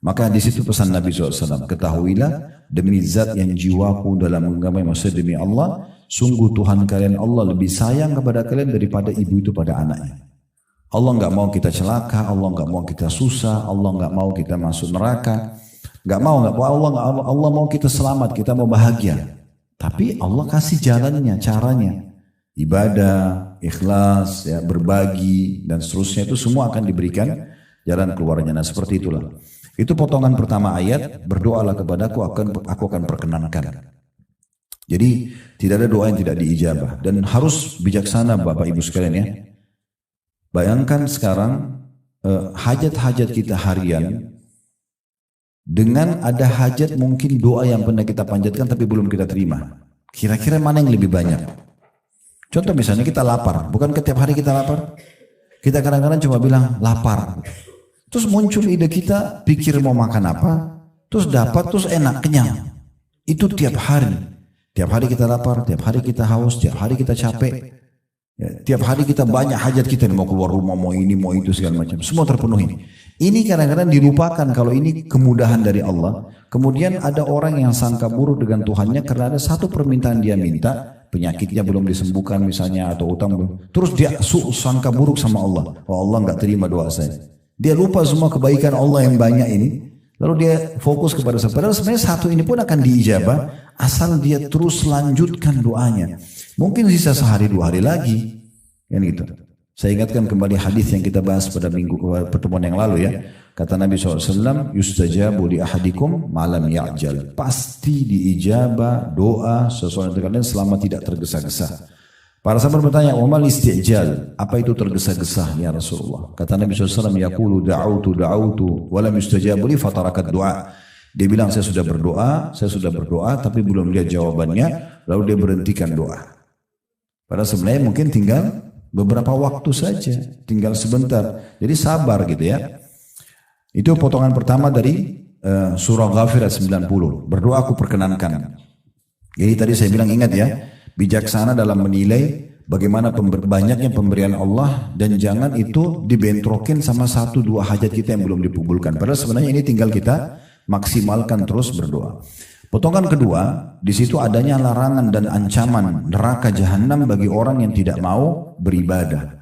Maka di situ pesan Nabi SAW, ketahuilah demi zat yang jiwaku dalam genggaman, maksudnya demi Allah, sungguh Tuhan kalian Allah lebih sayang kepada kalian daripada ibu itu pada anaknya. Allah nggak mau kita celaka, Allah nggak mau kita susah, Allah nggak mau kita masuk neraka, nggak mau Allah mau kita selamat, kita mau bahagia. Tapi Allah kasih jalannya, caranya, ibadah, ikhlas, ya, berbagi dan seterusnya itu semua akan diberikan jalan keluarnya. Nah seperti itulah. Itu potongan pertama ayat, berdoalah kepadaku aku akan perkenankan. Jadi tidak ada doa yang tidak diijabah dan harus bijaksana Bapak Ibu sekalian ya. Bayangkan sekarang hajat-hajat kita harian dengan ada hajat mungkin doa yang pernah kita panjatkan tapi belum kita terima. Kira-kira mana yang lebih banyak? Contoh misalnya kita lapar, bukan setiap hari kita lapar? Kita kadang-kadang cuma bilang lapar. Terus muncul ide kita, pikir mau makan apa, terus dapat, terus enak, kenyang. Itu tiap hari. Tiap hari kita lapar, tiap hari kita haus, tiap hari kita capek. Ya, tiap hari kita banyak hajat kita, mau keluar rumah, mau ini, mau itu, segala macam. Semua terpenuhi. Ini kadang-kadang dilupakan kalau ini kemudahan dari Allah. Kemudian ada orang yang sangka buruk dengan Tuhannya karena ada satu permintaan dia minta, penyakitnya belum disembuhkan misalnya, atau utang belum. Terus dia sangka buruk sama Allah. Oh Allah nggak terima doa saya. Dia lupa semua kebaikan Allah yang banyak ini. Lalu dia fokus kepada saya. Padahal sebenarnya satu ini pun akan diijabah asal dia terus lanjutkan doanya. Mungkin sisa sehari 2 hari lagi. Kan gitu. Saya ingatkan kembali hadis yang kita bahas pada pertemuan yang lalu ya. Kata Nabi SAW, yustajabu li ahadikum malam ya'jal. Pasti diijabah doa sesuatu yang kalian selama tidak tergesa-gesa. Para sahabat bertanya, "Wa mal istijal?" Apa itu tergesa-gesa ya Rasulullah? Kata Nabi SAW, yaqulu da'autu wa lam yustajabu li fatarakat du'a. Dia bilang saya sudah berdoa tapi belum lihat jawabannya, lalu dia berhentikan doa. Padahal sebenarnya mungkin tinggal beberapa waktu saja, tinggal sebentar. Jadi sabar gitu ya. Itu potongan pertama dari surah Ghafir ayat 90. Berdoa aku perkenankan. Jadi tadi saya bilang ingat ya, bijaksana dalam menilai bagaimana banyaknya pemberian Allah dan jangan itu dibentrokin sama 1-2 hajat kita yang belum dikabulkan. Padahal sebenarnya ini tinggal kita maksimalkan terus berdoa. Potongan kedua, di situ adanya larangan dan ancaman neraka jahanam bagi orang yang tidak mau beribadah.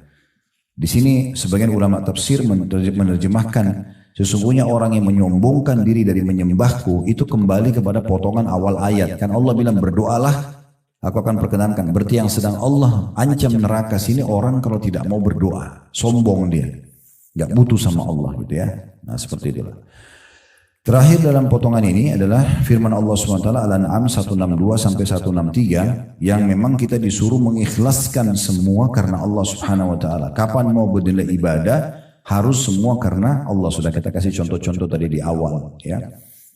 Di sini sebagian ulama tafsir menerjemahkan sesungguhnya orang yang menyombongkan diri dari menyembahku itu kembali kepada potongan awal ayat. Kan Allah bilang berdoalah aku akan perkenankan. Berarti yang sedang Allah ancam neraka sini orang kalau tidak mau berdoa. Sombong dia. Gak butuh sama Allah gitu ya. Nah seperti itulah. Terakhir dalam potongan ini adalah firman Allah SWT Al-An'am 162-163 yang memang kita disuruh mengikhlaskan semua karena Allah Subhanahu Wa Taala. Kapan mau bernilai ibadah harus semua karena Allah. Sudah kita kasih contoh-contoh tadi di awal ya.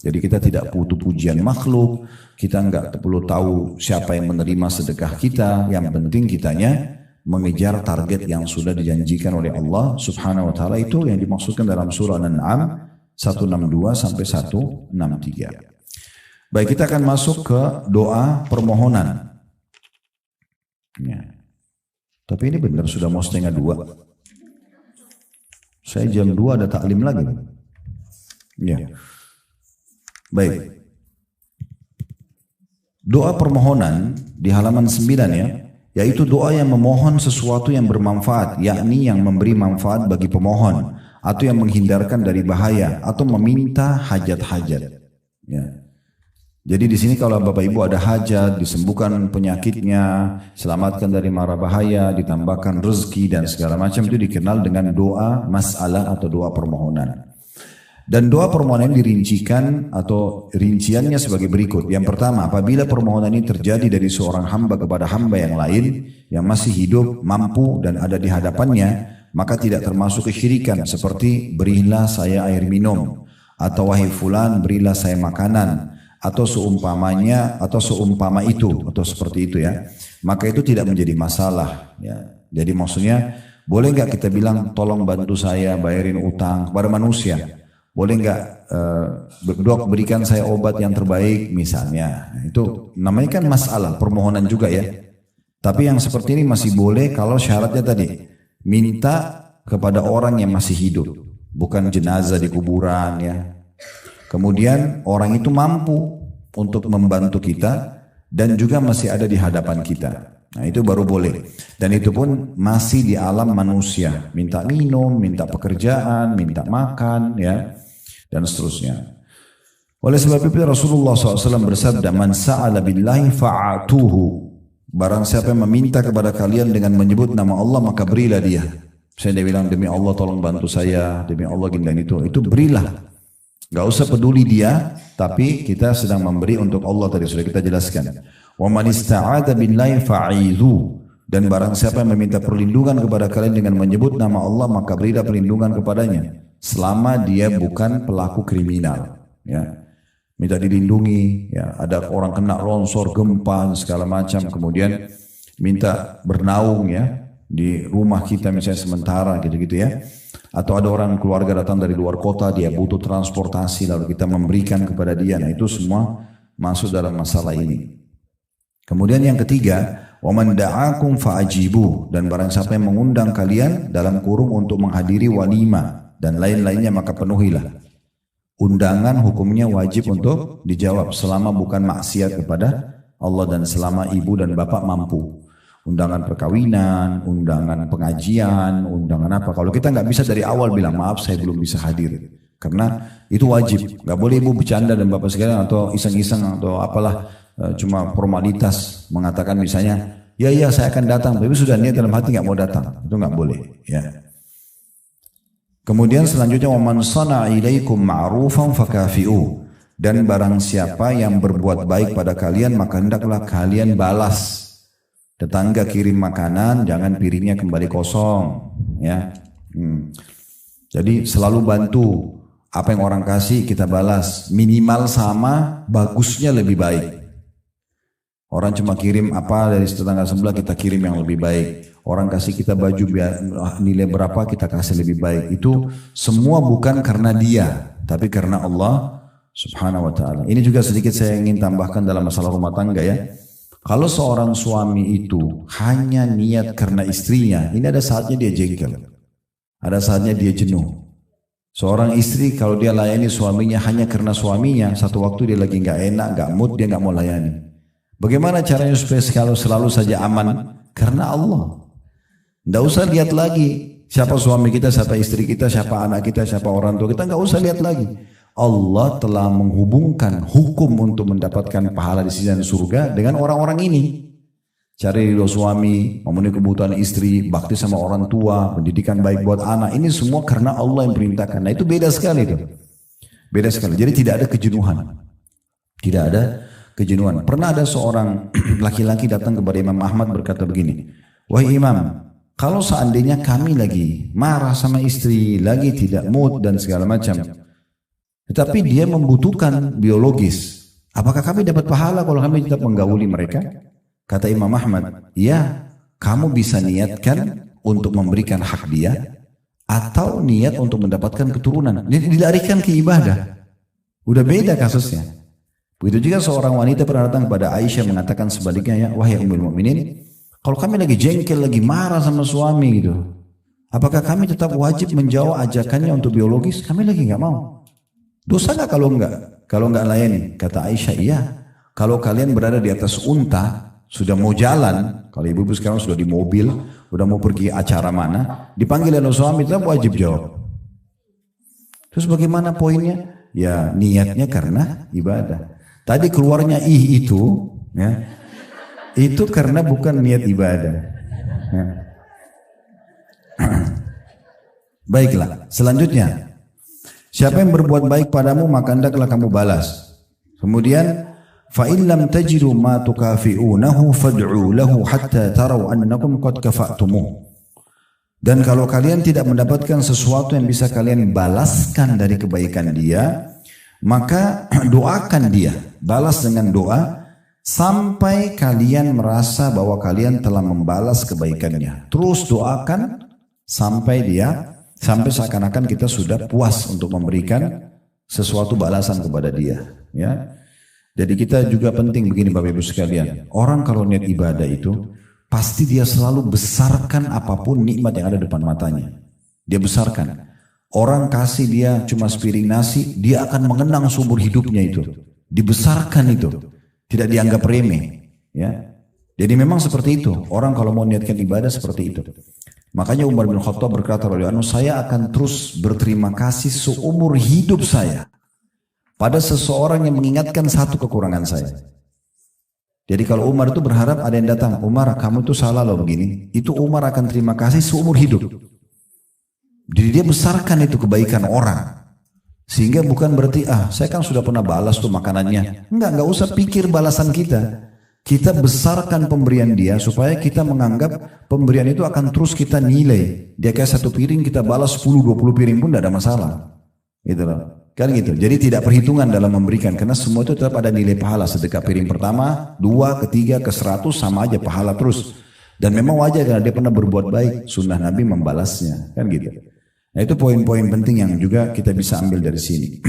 Jadi kita tidak butuh pujian makhluk, kita nggak perlu tahu siapa yang menerima sedekah kita, yang penting kitanya mengejar target yang sudah dijanjikan oleh Allah Subhanahu Wa Taala. Itu yang dimaksudkan dalam surah Al-An'am 162-163. Baik, kita akan masuk ke doa permohonan. Ya. Tapi ini benar sudah mau 1:30. Saya jam 2 ada taklim lagi. Ya. Baik. Doa permohonan di halaman 9 ya, yaitu doa yang memohon sesuatu yang bermanfaat, yakni yang memberi manfaat bagi pemohon, atau yang menghindarkan dari bahaya, atau meminta hajat-hajat. Ya. Jadi di sini kalau Bapak Ibu ada hajat, disembuhkan penyakitnya, selamatkan dari mara bahaya, ditambahkan rezeki dan segala macam, itu dikenal dengan doa masalah atau doa permohonan. Dan doa permohonan dirincikan atau rinciannya sebagai berikut. Yang pertama, apabila permohonan ini terjadi dari seorang hamba kepada hamba yang lain yang masih hidup, mampu dan ada di hadapannya, maka tidak termasuk kesyirikan seperti berilah saya air minum, atau wahai fulan berilah saya makanan, atau seumpamanya atau seumpama itu, atau seperti itu ya. Maka itu tidak menjadi masalah ya. Jadi maksudnya Boleh nggak kita bilang tolong bantu saya bayarin utang kepada manusia? Boleh nggak dok berikan saya obat yang terbaik misalnya? Nah, itu namanya kan masalah permohonan juga ya. Tapi yang seperti ini masih boleh kalau syaratnya tadi minta kepada orang yang masih hidup, bukan jenazah di kuburan ya. Kemudian orang itu mampu untuk membantu kita dan juga masih ada di hadapan kita. Nah itu baru boleh. Dan itu pun masih di alam manusia. Minta minum, minta pekerjaan, minta makan ya. Dan seterusnya. Oleh sebab itu Rasulullah SAW bersabda, Man sa'ala billahi fa'atuhu. Barang siapa yang meminta kepada kalian dengan menyebut nama Allah, maka berilah dia. Saya bilang, demi Allah tolong bantu saya, demi Allah gini dan itu berilah. Gak usah peduli dia, tapi kita sedang memberi untuk Allah, tadi sudah kita jelaskan. Wa man ista'adha billahi fa'idhu. Dan barang siapa yang meminta perlindungan kepada kalian dengan menyebut nama Allah, maka berilah perlindungan kepadanya. Selama dia bukan pelaku kriminal. Ya. Minta dilindungi, ya. Ada orang kena longsor, gempa, segala macam. Kemudian minta bernaung ya di rumah kita misalnya sementara gitu-gitu ya. Atau ada orang keluarga datang dari luar kota, dia butuh transportasi, lalu kita memberikan kepada dia. Nah itu semua masuk dalam masalah ini. Kemudian yang ketiga, وَمَنْ دَعَاكُمْ فَأَجِيبُوا. Dan barang siapa yang mengundang kalian dalam kurung untuk menghadiri walimah dan lain-lainnya, maka penuhilah. Undangan hukumnya wajib untuk dijawab selama bukan maksiat kepada Allah dan selama ibu dan bapak mampu. Undangan perkawinan, undangan pengajian, undangan apa. Kalau kita nggak bisa dari awal bilang maaf saya belum bisa hadir. Karena itu wajib. Nggak boleh ibu bercanda dan bapak sekalian atau iseng-iseng atau apalah cuma formalitas mengatakan misalnya ya saya akan datang tapi sudah niat dalam hati nggak mau datang. Itu nggak boleh ya. Kemudian selanjutnya waman sana'a ilaikum ma'rufan fakafi'u. Dan barang siapa yang berbuat baik pada kalian maka hendaklah kalian balas. Tetangga kirim makanan, jangan piringnya kembali kosong, ya. Jadi selalu bantu. Apa yang orang kasih kita balas, minimal sama, bagusnya lebih baik. Orang cuma kirim apa dari tetangga sebelah, kita kirim yang lebih baik. Orang kasih kita baju nilai berapa, kita kasih lebih baik. Itu semua bukan karena dia, tapi karena Allah Subhanahu wa ta'ala. Ini juga sedikit saya ingin tambahkan dalam masalah rumah tangga ya. Kalau seorang suami itu hanya niat karena istrinya, ini ada saatnya dia jengkel. Ada saatnya dia jenuh. Seorang istri kalau dia layani suaminya hanya karena suaminya, satu waktu dia lagi nggak enak, nggak mood, dia nggak mau layani. Bagaimana caranya supaya selalu saja aman? Karena Allah. Nggak usah lihat lagi siapa suami kita, siapa istri kita, siapa anak kita, siapa orang tua kita, nggak usah lihat lagi. Allah telah menghubungkan hukum untuk mendapatkan pahala di sisi surga dengan orang-orang ini. Cari ridho suami, memenuhi kebutuhan istri, bakti sama orang tua, pendidikan baik buat anak. Ini semua karena Allah yang perintahkan. Nah itu beda sekali tuh. Beda sekali. Jadi tidak ada kejenuhan. Tidak ada kejenuhan. Pernah ada seorang laki-laki datang kepada Imam Ahmad berkata begini. Wahai Imam, kalau seandainya kami lagi marah sama istri, lagi tidak mood dan segala macam. Tetapi dia membutuhkan biologis. Apakah kami dapat pahala kalau kami tetap menggauli mereka? Kata Imam Ahmad, ya kamu bisa niatkan untuk memberikan hak dia atau niat untuk mendapatkan keturunan. Dilarikan ke ibadah. Udah beda kasusnya. Begitu juga seorang wanita pernah datang kepada Aisyah mengatakan sebaliknya, ya wahai Ummul Mukminin, kalau kami lagi jengkel, lagi marah sama suami gitu, apakah kami tetap wajib menjawab ajakannya untuk biologis? Kami lagi nggak mau. Dosa nggak kalau enggak? Kalau enggak layani? Kata Aisyah, iya. Kalau kalian berada di atas unta, sudah mau jalan, kalau ibu-ibu sekarang sudah di mobil, sudah mau pergi acara mana, dipanggil oleh suami, tetap wajib jawab. Terus bagaimana poinnya? Ya niatnya karena ibadah. Tadi keluarnya itu, ya, itu karena bukan niat ibadah. Ya. Baiklah, selanjutnya. Siapa yang berbuat baik padamu maka hendaklah kamu balas. Kemudian fa in lam tajidu ma tukafi'unahu fad'u lahu hatta taraw annakum qad kafa'tumuh. Dan kalau kalian tidak mendapatkan sesuatu yang bisa kalian balaskan dari kebaikan dia, maka doakan dia, balas dengan doa sampai kalian merasa bahwa kalian telah membalas kebaikannya. Terus doakan sampai seakan-akan kita sudah puas untuk memberikan sesuatu balasan kepada dia, ya. Jadi kita juga penting begini Bapak Ibu sekalian, orang kalau niat ibadah itu pasti dia selalu besarkan apapun nikmat yang ada depan matanya. Dia besarkan. Orang kasih dia cuma sepiring nasi, dia akan mengenang seumur hidupnya itu. Dibesarkan itu, tidak dianggap remeh, ya. Jadi memang seperti itu. Orang kalau mau niatkan ibadah seperti itu. Makanya Umar bin Khattab berkata, saya akan terus berterima kasih seumur hidup saya pada seseorang yang mengingatkan satu kekurangan saya. Jadi kalau Umar itu berharap ada yang datang, Umar kamu itu salah loh begini, itu Umar akan terima kasih seumur hidup. Jadi dia besarkan itu kebaikan orang. Sehingga bukan berarti, saya kan sudah pernah balas tuh makanannya. Enggak usah pikir balasan kita. Kita besarkan pemberian dia supaya kita menganggap pemberian itu akan terus kita nilai. Dia kayak satu piring kita balas 10-20 piring pun tidak ada masalah. Gitu loh. Kan gitu. Jadi tidak perhitungan dalam memberikan. Karena semua itu tetap ada nilai pahala. Sedekah piring pertama, 2, ketiga, ke 100 sama aja pahala terus. Dan memang wajar karena dia pernah berbuat baik. Sunnah Nabi membalasnya. Kan gitu. Nah itu poin-poin penting yang juga kita bisa ambil dari sini.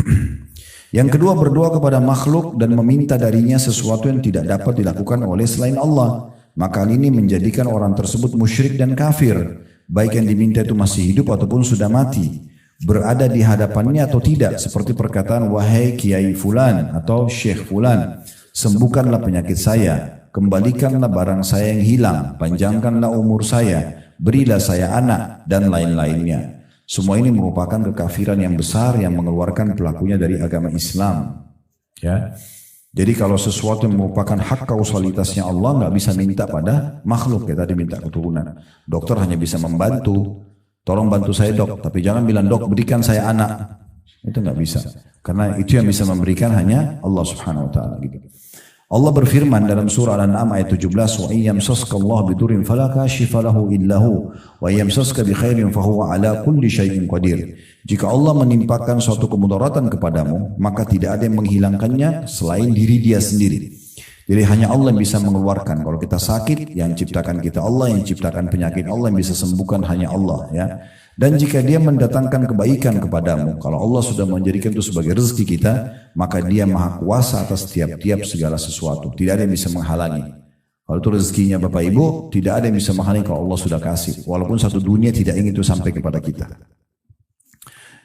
Yang kedua, berdoa kepada makhluk dan meminta darinya sesuatu yang tidak dapat dilakukan oleh selain Allah. Maka hal ini menjadikan orang tersebut musyrik dan kafir. Baik yang diminta itu masih hidup ataupun sudah mati. Berada di hadapannya atau tidak, seperti perkataan wahai kiai fulan atau syekh fulan, sembuhkanlah penyakit saya, kembalikanlah barang saya yang hilang, panjangkanlah umur saya, berilah saya anak, dan lain-lainnya. Semua ini merupakan kekafiran yang besar yang mengeluarkan pelakunya dari agama Islam. Ya, jadi kalau sesuatu yang merupakan hak kausalitasnya Allah nggak bisa minta pada makhluk, ya tadi minta keturunan. Dokter hanya bisa membantu. Tolong bantu saya dok, tapi jangan bilang dok berikan saya anak. Itu nggak bisa. Karena itu yang bisa memberikan hanya Allah Subhanahu wa taala gitu. Allah berfirman dalam surah Al-An'am ayat 17, "Wa iyyamsaska Allah bidurrin fala kashifa lahu illa hu, wa iyyamsaska bi khairin fa huwa ala kulli syai'in qadir." Jika Allah menimpakan suatu kemudaratan kepadamu, maka tidak ada yang menghilangkannya selain diri dia sendiri. Jadi hanya Allah yang bisa mengeluarkan. Kalau kita sakit, yang ciptakan kita Allah, yang ciptakan penyakit Allah, yang bisa sembuhkan hanya Allah. Ya. Dan jika dia mendatangkan kebaikan kepadamu, kalau Allah sudah menjadikan itu sebagai rezeki kita, maka dia maha kuasa atas tiap-tiap segala sesuatu. Tidak ada yang bisa menghalangi. Kalau itu rezekinya Bapak Ibu, tidak ada yang bisa menghalangi kalau Allah sudah kasih. Walaupun satu dunia tidak ingin itu sampai kepada kita.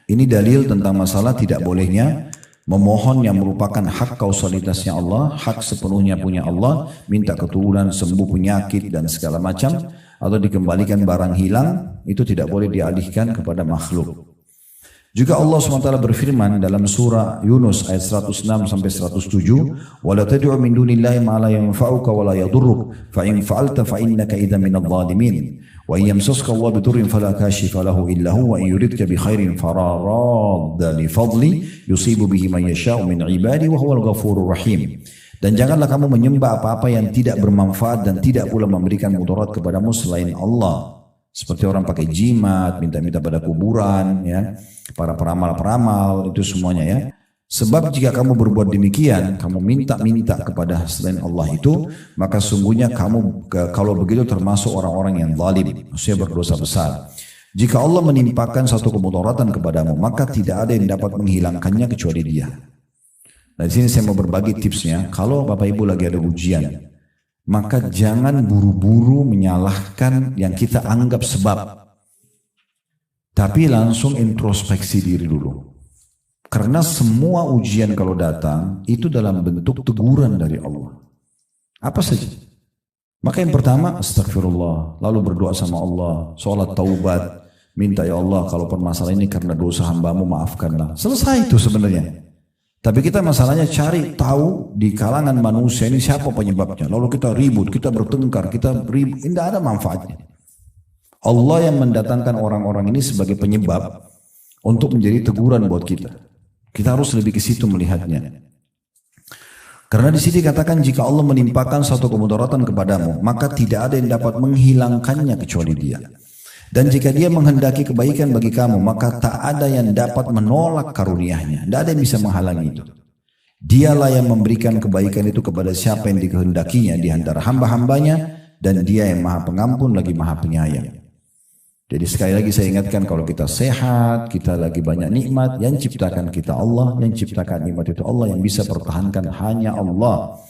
Ini dalil tentang masalah tidak bolehnya memohon yang merupakan hak kausalitasnya Allah, hak sepenuhnya punya Allah, minta keturunan, sembuh penyakit dan segala macam, atau dikembalikan barang hilang, itu tidak boleh dialihkan kepada makhluk. Juga Allah SWT berfirman dalam surah Yunus ayat 106 sampai 107, "Wala tad'u min dunillahi ma la yanfa'uka wa la yadurruk, fa in fa'alta fa innaka idzan minadh dhalimin. Wa in yamsaska Allah bidurrin fala kashifa lahu illa hu wa in yuridka bi khairin fala radda li fadli yusibu bihi man yasha'u min ibadi wa huwal ghafurur rahim." Dan janganlah kamu menyembah apa-apa yang tidak bermanfaat dan tidak pula memberikan mudarat kepadamu selain Allah. Seperti orang pakai jimat, minta-minta pada kuburan, ya, para peramal-peramal, itu semuanya ya. Sebab jika kamu berbuat demikian, kamu minta-minta kepada selain Allah itu, maka sungguhnya kamu kalau begitu termasuk orang-orang yang zalim, maksudnya berdosa besar. Jika Allah menimpakan satu kemudaratan kepadamu, maka tidak ada yang dapat menghilangkannya kecuali Dia. Nah, di sini saya mau berbagi tipsnya. Kalau Bapak Ibu lagi ada ujian, maka jangan buru-buru menyalahkan yang kita anggap sebab. Tapi langsung introspeksi diri dulu. Karena semua ujian kalau datang, itu dalam bentuk teguran dari Allah. Apa saja? Maka yang pertama, astagfirullah. Lalu berdoa sama Allah, sholat taubat. Minta ya Allah, kalau permasalahan ini karena dosa hambamu, maafkanlah. Selesai itu sebenarnya. Tapi kita masalahnya cari tahu di kalangan manusia ini siapa penyebabnya. Lalu kita ribut, kita bertengkar, kita ribut. Tidak ada manfaatnya. Allah yang mendatangkan orang-orang ini sebagai penyebab untuk menjadi teguran buat kita. Kita harus lebih ke situ melihatnya. Karena di sini katakan jika Allah menimpakan satu kemudaratan kepadamu, maka tidak ada yang dapat menghilangkannya kecuali Dia. Dan jika Dia menghendaki kebaikan bagi kamu, maka tak ada yang dapat menolak karunia-Nya. Tidak ada yang bisa menghalangi itu. Dialah yang memberikan kebaikan itu kepada siapa yang dikehendakinya di antara hamba-hambanya, dan Dia yang maha pengampun lagi maha penyayang. Jadi sekali lagi saya ingatkan, kalau kita sehat, kita lagi banyak nikmat, yang ciptakan kita Allah, yang ciptakan nikmat itu Allah, yang bisa pertahankan hanya Allah.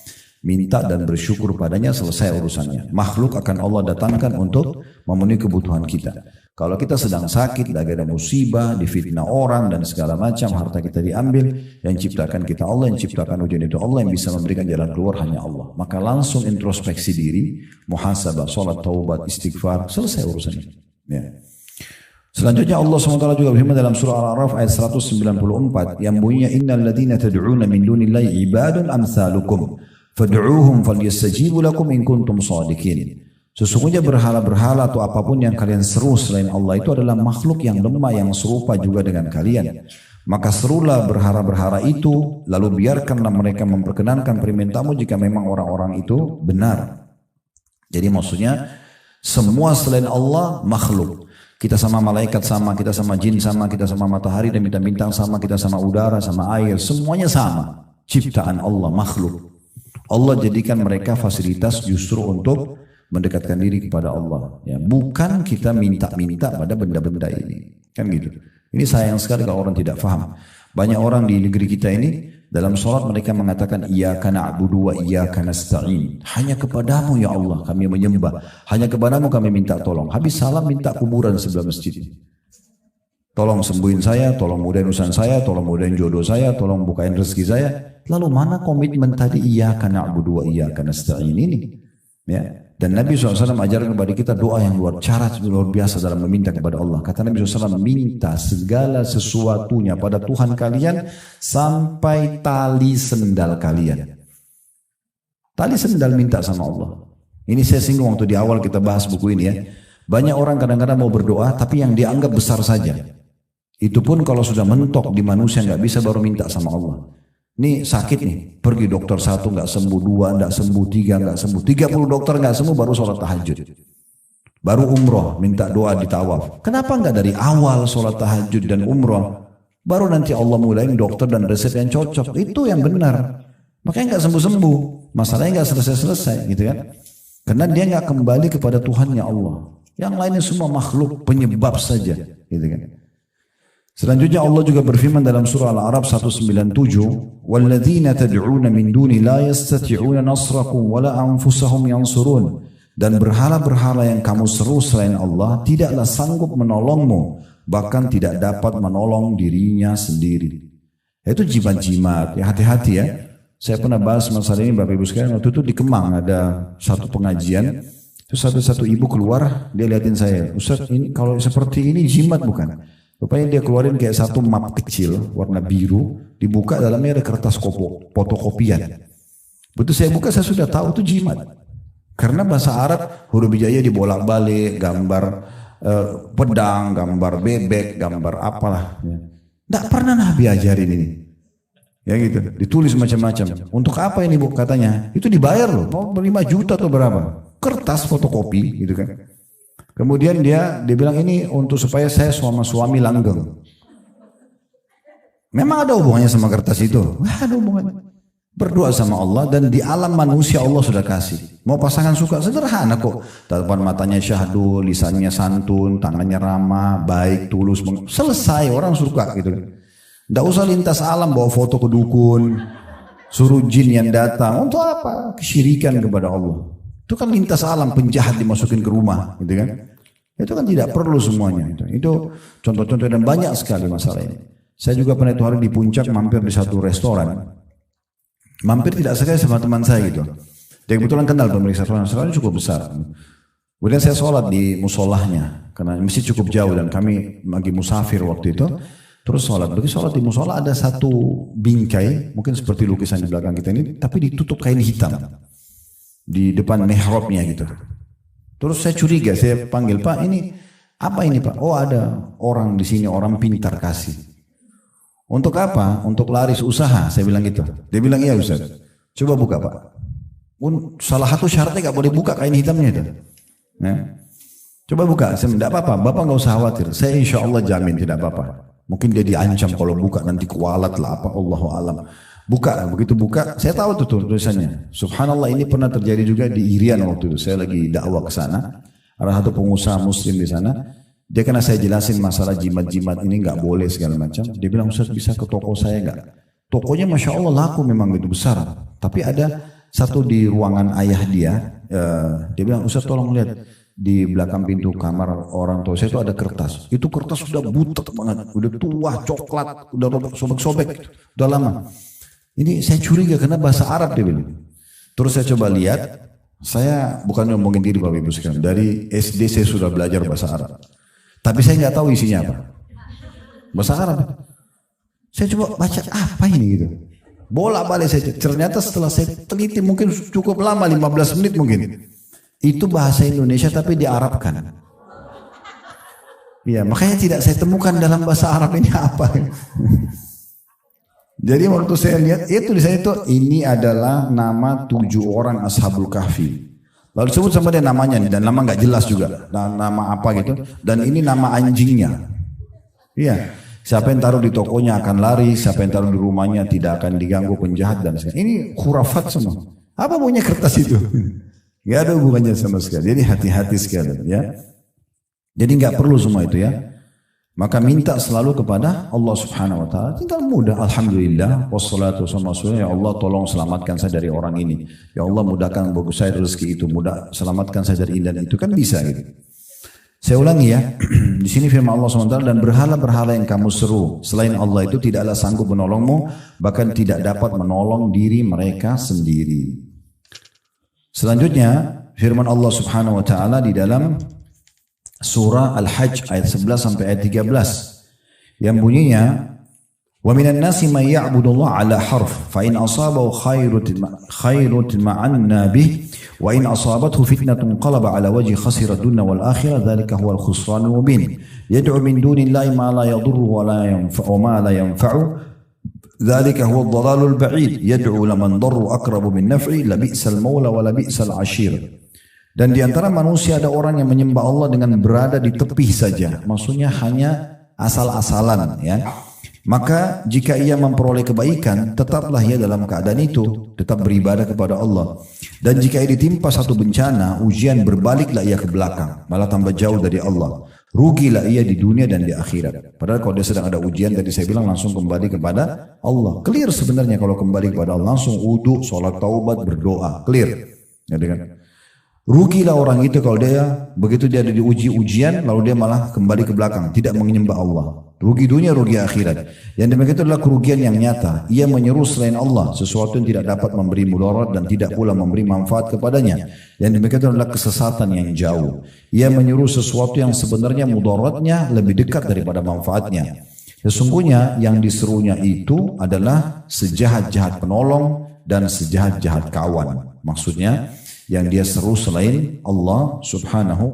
Minta dan bersyukur padanya, selesai urusannya. Makhluk akan Allah datangkan untuk memenuhi kebutuhan kita. Kalau kita sedang sakit, lagi ada musibah, difitnah orang dan segala macam, harta kita diambil, yang ciptakan kita Allah, yang ciptakan ujian itu Allah, yang bisa memberikan jalan keluar hanya Allah. Maka langsung introspeksi diri, muhasabah, salat, taubat, istighfar, selesai urusannya. Ya. Selanjutnya Allah SWT juga berfirman dalam surah Al-A'raf ayat 194 yang bunyinya innal ladzina tad'una min dunillahi ibadun amsalukum fad'uuhum falyastajibu lakum in kuntum shadiqin. Sesungguhnya berhala-berhala atau apapun yang kalian seru selain Allah itu adalah makhluk yang lemah yang serupa juga dengan kalian. Maka serulah berhala-berhala itu, lalu biarkanlah mereka memperkenankan permintaanmu jika memang orang-orang itu benar. Jadi maksudnya semua selain Allah makhluk. Kita sama malaikat sama, kita sama jin sama, kita sama matahari dan bintang-bintang sama, kita sama udara, sama air, semuanya sama. Ciptaan Allah, makhluk. Allah jadikan mereka fasilitas justru untuk mendekatkan diri kepada Allah. Ya, bukan kita minta-minta pada benda-benda ini. Kan gitu. Ini sayang sekali kalau orang tidak faham. Banyak orang di negeri kita ini, dalam sholat mereka mengatakan, Iyyaka na'budu wa iyyaka nasta'in. Hanya kepadamu ya Allah kami menyembah. Hanya kepadamu kami minta tolong. Habis salam minta kuburan sebelah masjid. Tolong sembuhin saya, tolong mudahin urusan saya, tolong mudahin jodoh saya, tolong bukain rezeki saya. Lalu mana komitmen tadi iyyaka na'budu wa iyyaka nasta'in ini? Ya. Dan Nabi SAW ajarkan kepada kita doa yang cara luar biasa dalam meminta kepada Allah. Kata Nabi SAW, minta segala sesuatunya pada Tuhan kalian sampai tali sendal kalian. Tali sendal minta sama Allah. Ini saya singgung waktu di awal kita bahas buku ini ya. Banyak orang kadang-kadang mau berdoa tapi yang dianggap besar saja. Itu pun kalau sudah mentok di manusia nggak bisa baru minta sama Allah. Ini sakit nih, pergi dokter 1 nggak sembuh, 2 nggak sembuh, 3 nggak sembuh, 30 dokter nggak sembuh baru sholat tahajud. Baru umroh minta doa di tawaf. Kenapa nggak dari awal sholat tahajud dan umroh? Baru nanti Allah mulain dokter dan resep yang cocok. Itu yang benar. Makanya nggak sembuh-sembuh, masalahnya nggak selesai-selesai gitu kan? Karena dia nggak kembali kepada Tuhannya Allah. Yang lainnya semua makhluk penyebab saja, gitu kan? Selanjutnya Allah juga berfirman dalam surah Al-A'raf 197, "Walladzina tad'una min duni la yastati'una nasrakum wala anfusahum yansurun." Dan berhala-berhala yang kamu seru selain Allah tidaklah sanggup menolongmu, bahkan tidak dapat menolong dirinya sendiri. Itu jimat-jimat, ya hati-hati ya. Saya pernah bahas masalah ini Bapak Ibu sekalian, waktu itu di Kemang ada satu pengajian, terus satu ibu keluar, dia liatin saya, Ustaz ini kalau seperti ini jimat bukan? Rupanya dia keluarin kayak satu map kecil warna biru, dibuka dalamnya ada kertas fotokopian. Betul saya buka saya sudah tahu itu jimat. Karena bahasa Arab huruf hijaiyah dibolak-balik, gambar pedang, gambar bebek, gambar apalah. Tidak pernah Nabi ajarin ini. Ya gitu, ditulis macam-macam. Untuk apa ini Bu katanya? Itu dibayar loh, mau 5 juta atau berapa? Kertas fotokopi gitu kan. Kemudian dia bilang ini untuk supaya saya suami langgeng. Memang ada hubungannya sama kertas itu? Wah, ada hubungannya. Berdoa sama Allah dan di alam manusia Allah sudah kasih. Mau pasangan suka sederhana kok. Tatapan matanya syahdu, lisannya santun, tangannya ramah, baik, tulus. Selesai orang suka gitu. Tidak usah lintas alam bawa foto ke dukun, suruh jin yang datang. Untuk apa? Kesyirikan kepada Allah. Itu kan lintas alam, penjahat dimasukin ke rumah, gitu kan? Itu kan tidak perlu semuanya. Itu contoh-contoh dan banyak sekali masalah ini. Saya juga pernah itu hari di puncak mampir di satu restoran. Mampir tidak sekali sama teman saya gitu. Dia kebetulan kenal pemilik restoran cukup besar. Kemudian saya sholat di musolahnya karena masjid cukup jauh dan kami lagi musafir waktu itu. Terus sholat. Begitu sholat di musola ada satu bingkai, mungkin seperti lukisan di belakang kita ini, tapi ditutup kain hitam. Di depan mihrabnya gitu. Terus saya curiga, saya panggil, Pak ini apa ini Pak? Oh ada orang di sini, orang pintar kasih. Untuk apa? Untuk laris usaha, saya bilang gitu. Dia bilang iya Ustaz. Coba buka Pak. Salah satu syaratnya gak boleh buka kain hitamnya itu. Nah, coba buka, saya tidak apa-apa, Bapak gak usah khawatir. Saya insya Allah jamin tidak apa-apa. Mungkin dia diancam kalau buka nanti kualat lah apa, Allahu a'lam. Buka, begitu buka, saya tahu tuh tulisannya. Subhanallah ini pernah terjadi juga di Irian waktu itu. Saya lagi dakwah ke sana. Ada satu pengusaha muslim di sana. Dia kena saya jelasin masalah jimat-jimat ini nggak boleh segala macam. Dia bilang, Ustaz bisa ke toko saya nggak? Tokonya Masya Allah laku memang gitu besar. Tapi ada satu di ruangan ayah dia. Dia bilang, Ustaz tolong lihat di belakang pintu kamar orang tua saya itu ada kertas. Itu kertas sudah butek banget, udah tua, coklat, udah sobek-sobek, udah lama. Ini saya curiga karena bahasa Arab dia bilang. Terus saya coba lihat, saya bukan ngomongin diri Bapak Ibu sekalian. Dari SD saya sudah belajar bahasa Arab. Tapi saya nggak tahu isinya apa. Bahasa Arab. Saya coba baca apa ini gitu. Bolak-balik saya. Ternyata setelah saya teliti mungkin cukup lama 15 menit mungkin. Itu bahasa Indonesia tapi diarabkan. Ya, makanya tidak saya temukan dalam bahasa Arab ini apa. Jadi waktu saya lihat itu di sana itu ini adalah nama 7 orang Ashabul Kahfi. Lalu disebut sama dia namanya dan nama nggak jelas juga, nama apa gitu. Dan ini nama anjingnya. Iya, siapa yang taruh di tokonya akan lari, siapa yang taruh di rumahnya tidak akan diganggu penjahat dan sebagainya. Ini khurafat semua. Apa punya kertas itu? Gak ada hubungannya sama sekali. Jadi hati-hati sekali ya. Jadi nggak perlu semua itu ya. Maka minta selalu kepada Allah Subhanahu wa taala. Tinggal mudah, alhamdulillah, wassalatu wassalamu, ya Allah tolong selamatkan saya dari orang ini. Ya Allah mudahkan bagi saya rezeki itu, selamatkan saya dari ini dan itu, kan bisa gitu. Saya ulangi ya. Di sini firman Allah SWT, dan berhala-berhala yang kamu seru selain Allah itu tidaklah sanggup menolongmu, bahkan tidak dapat menolong diri mereka sendiri. Selanjutnya firman Allah Subhanahu wa taala di dalam Surah Al-Hajj ayat 11 sampai ayat 13 yang bunyinya wa minan nasi may ya'budullah ala harf fa in asabahu khairun ma'anna bih wa in asabathu fitnatun qalaba ala wajhi khasira dunya wal akhirah dzalika huwal khusranul mubin yad'u min dunillahi ma la yadurruhu wa la yanfa'u ma la yanfa'u dzalika huwad dhalalul ba'id yad'u laman darru aqrabu min naf'i la bi'sal maula wa la bi'sal 'ashir. Dan di antara manusia ada orang yang menyembah Allah dengan berada di tepi saja. Maksudnya hanya asal-asalan ya. Maka jika ia memperoleh kebaikan, tetaplah ia dalam keadaan itu, tetap beribadah kepada Allah. Dan jika ia ditimpa satu bencana, ujian, berbaliklah ia ke belakang, malah tambah jauh dari Allah. Rugilah ia di dunia dan di akhirat. Padahal kalau dia sedang ada ujian, tadi saya bilang langsung kembali kepada Allah. Clear sebenarnya kalau kembali kepada Allah, langsung wudu, sholat taubat, berdoa. Clear. Ya, dengan rugilah orang itu kalau dia begitu dia ada diuji ujian lalu dia malah kembali ke belakang, tidak menyembah Allah. Rugi dunia, rugi akhirat. Yang demikian itu adalah kerugian yang nyata. Ia menyeru selain Allah sesuatu yang tidak dapat memberi mudarat dan tidak pula memberi manfaat kepadanya. Yang demikian itu adalah kesesatan yang jauh. Ia menyeru sesuatu yang sebenarnya mudaratnya lebih dekat daripada manfaatnya. Sesungguhnya yang diserunya itu adalah sejahat-jahat penolong dan sejahat-jahat kawan. Maksudnya yang dia seru selain Allah Subhanahu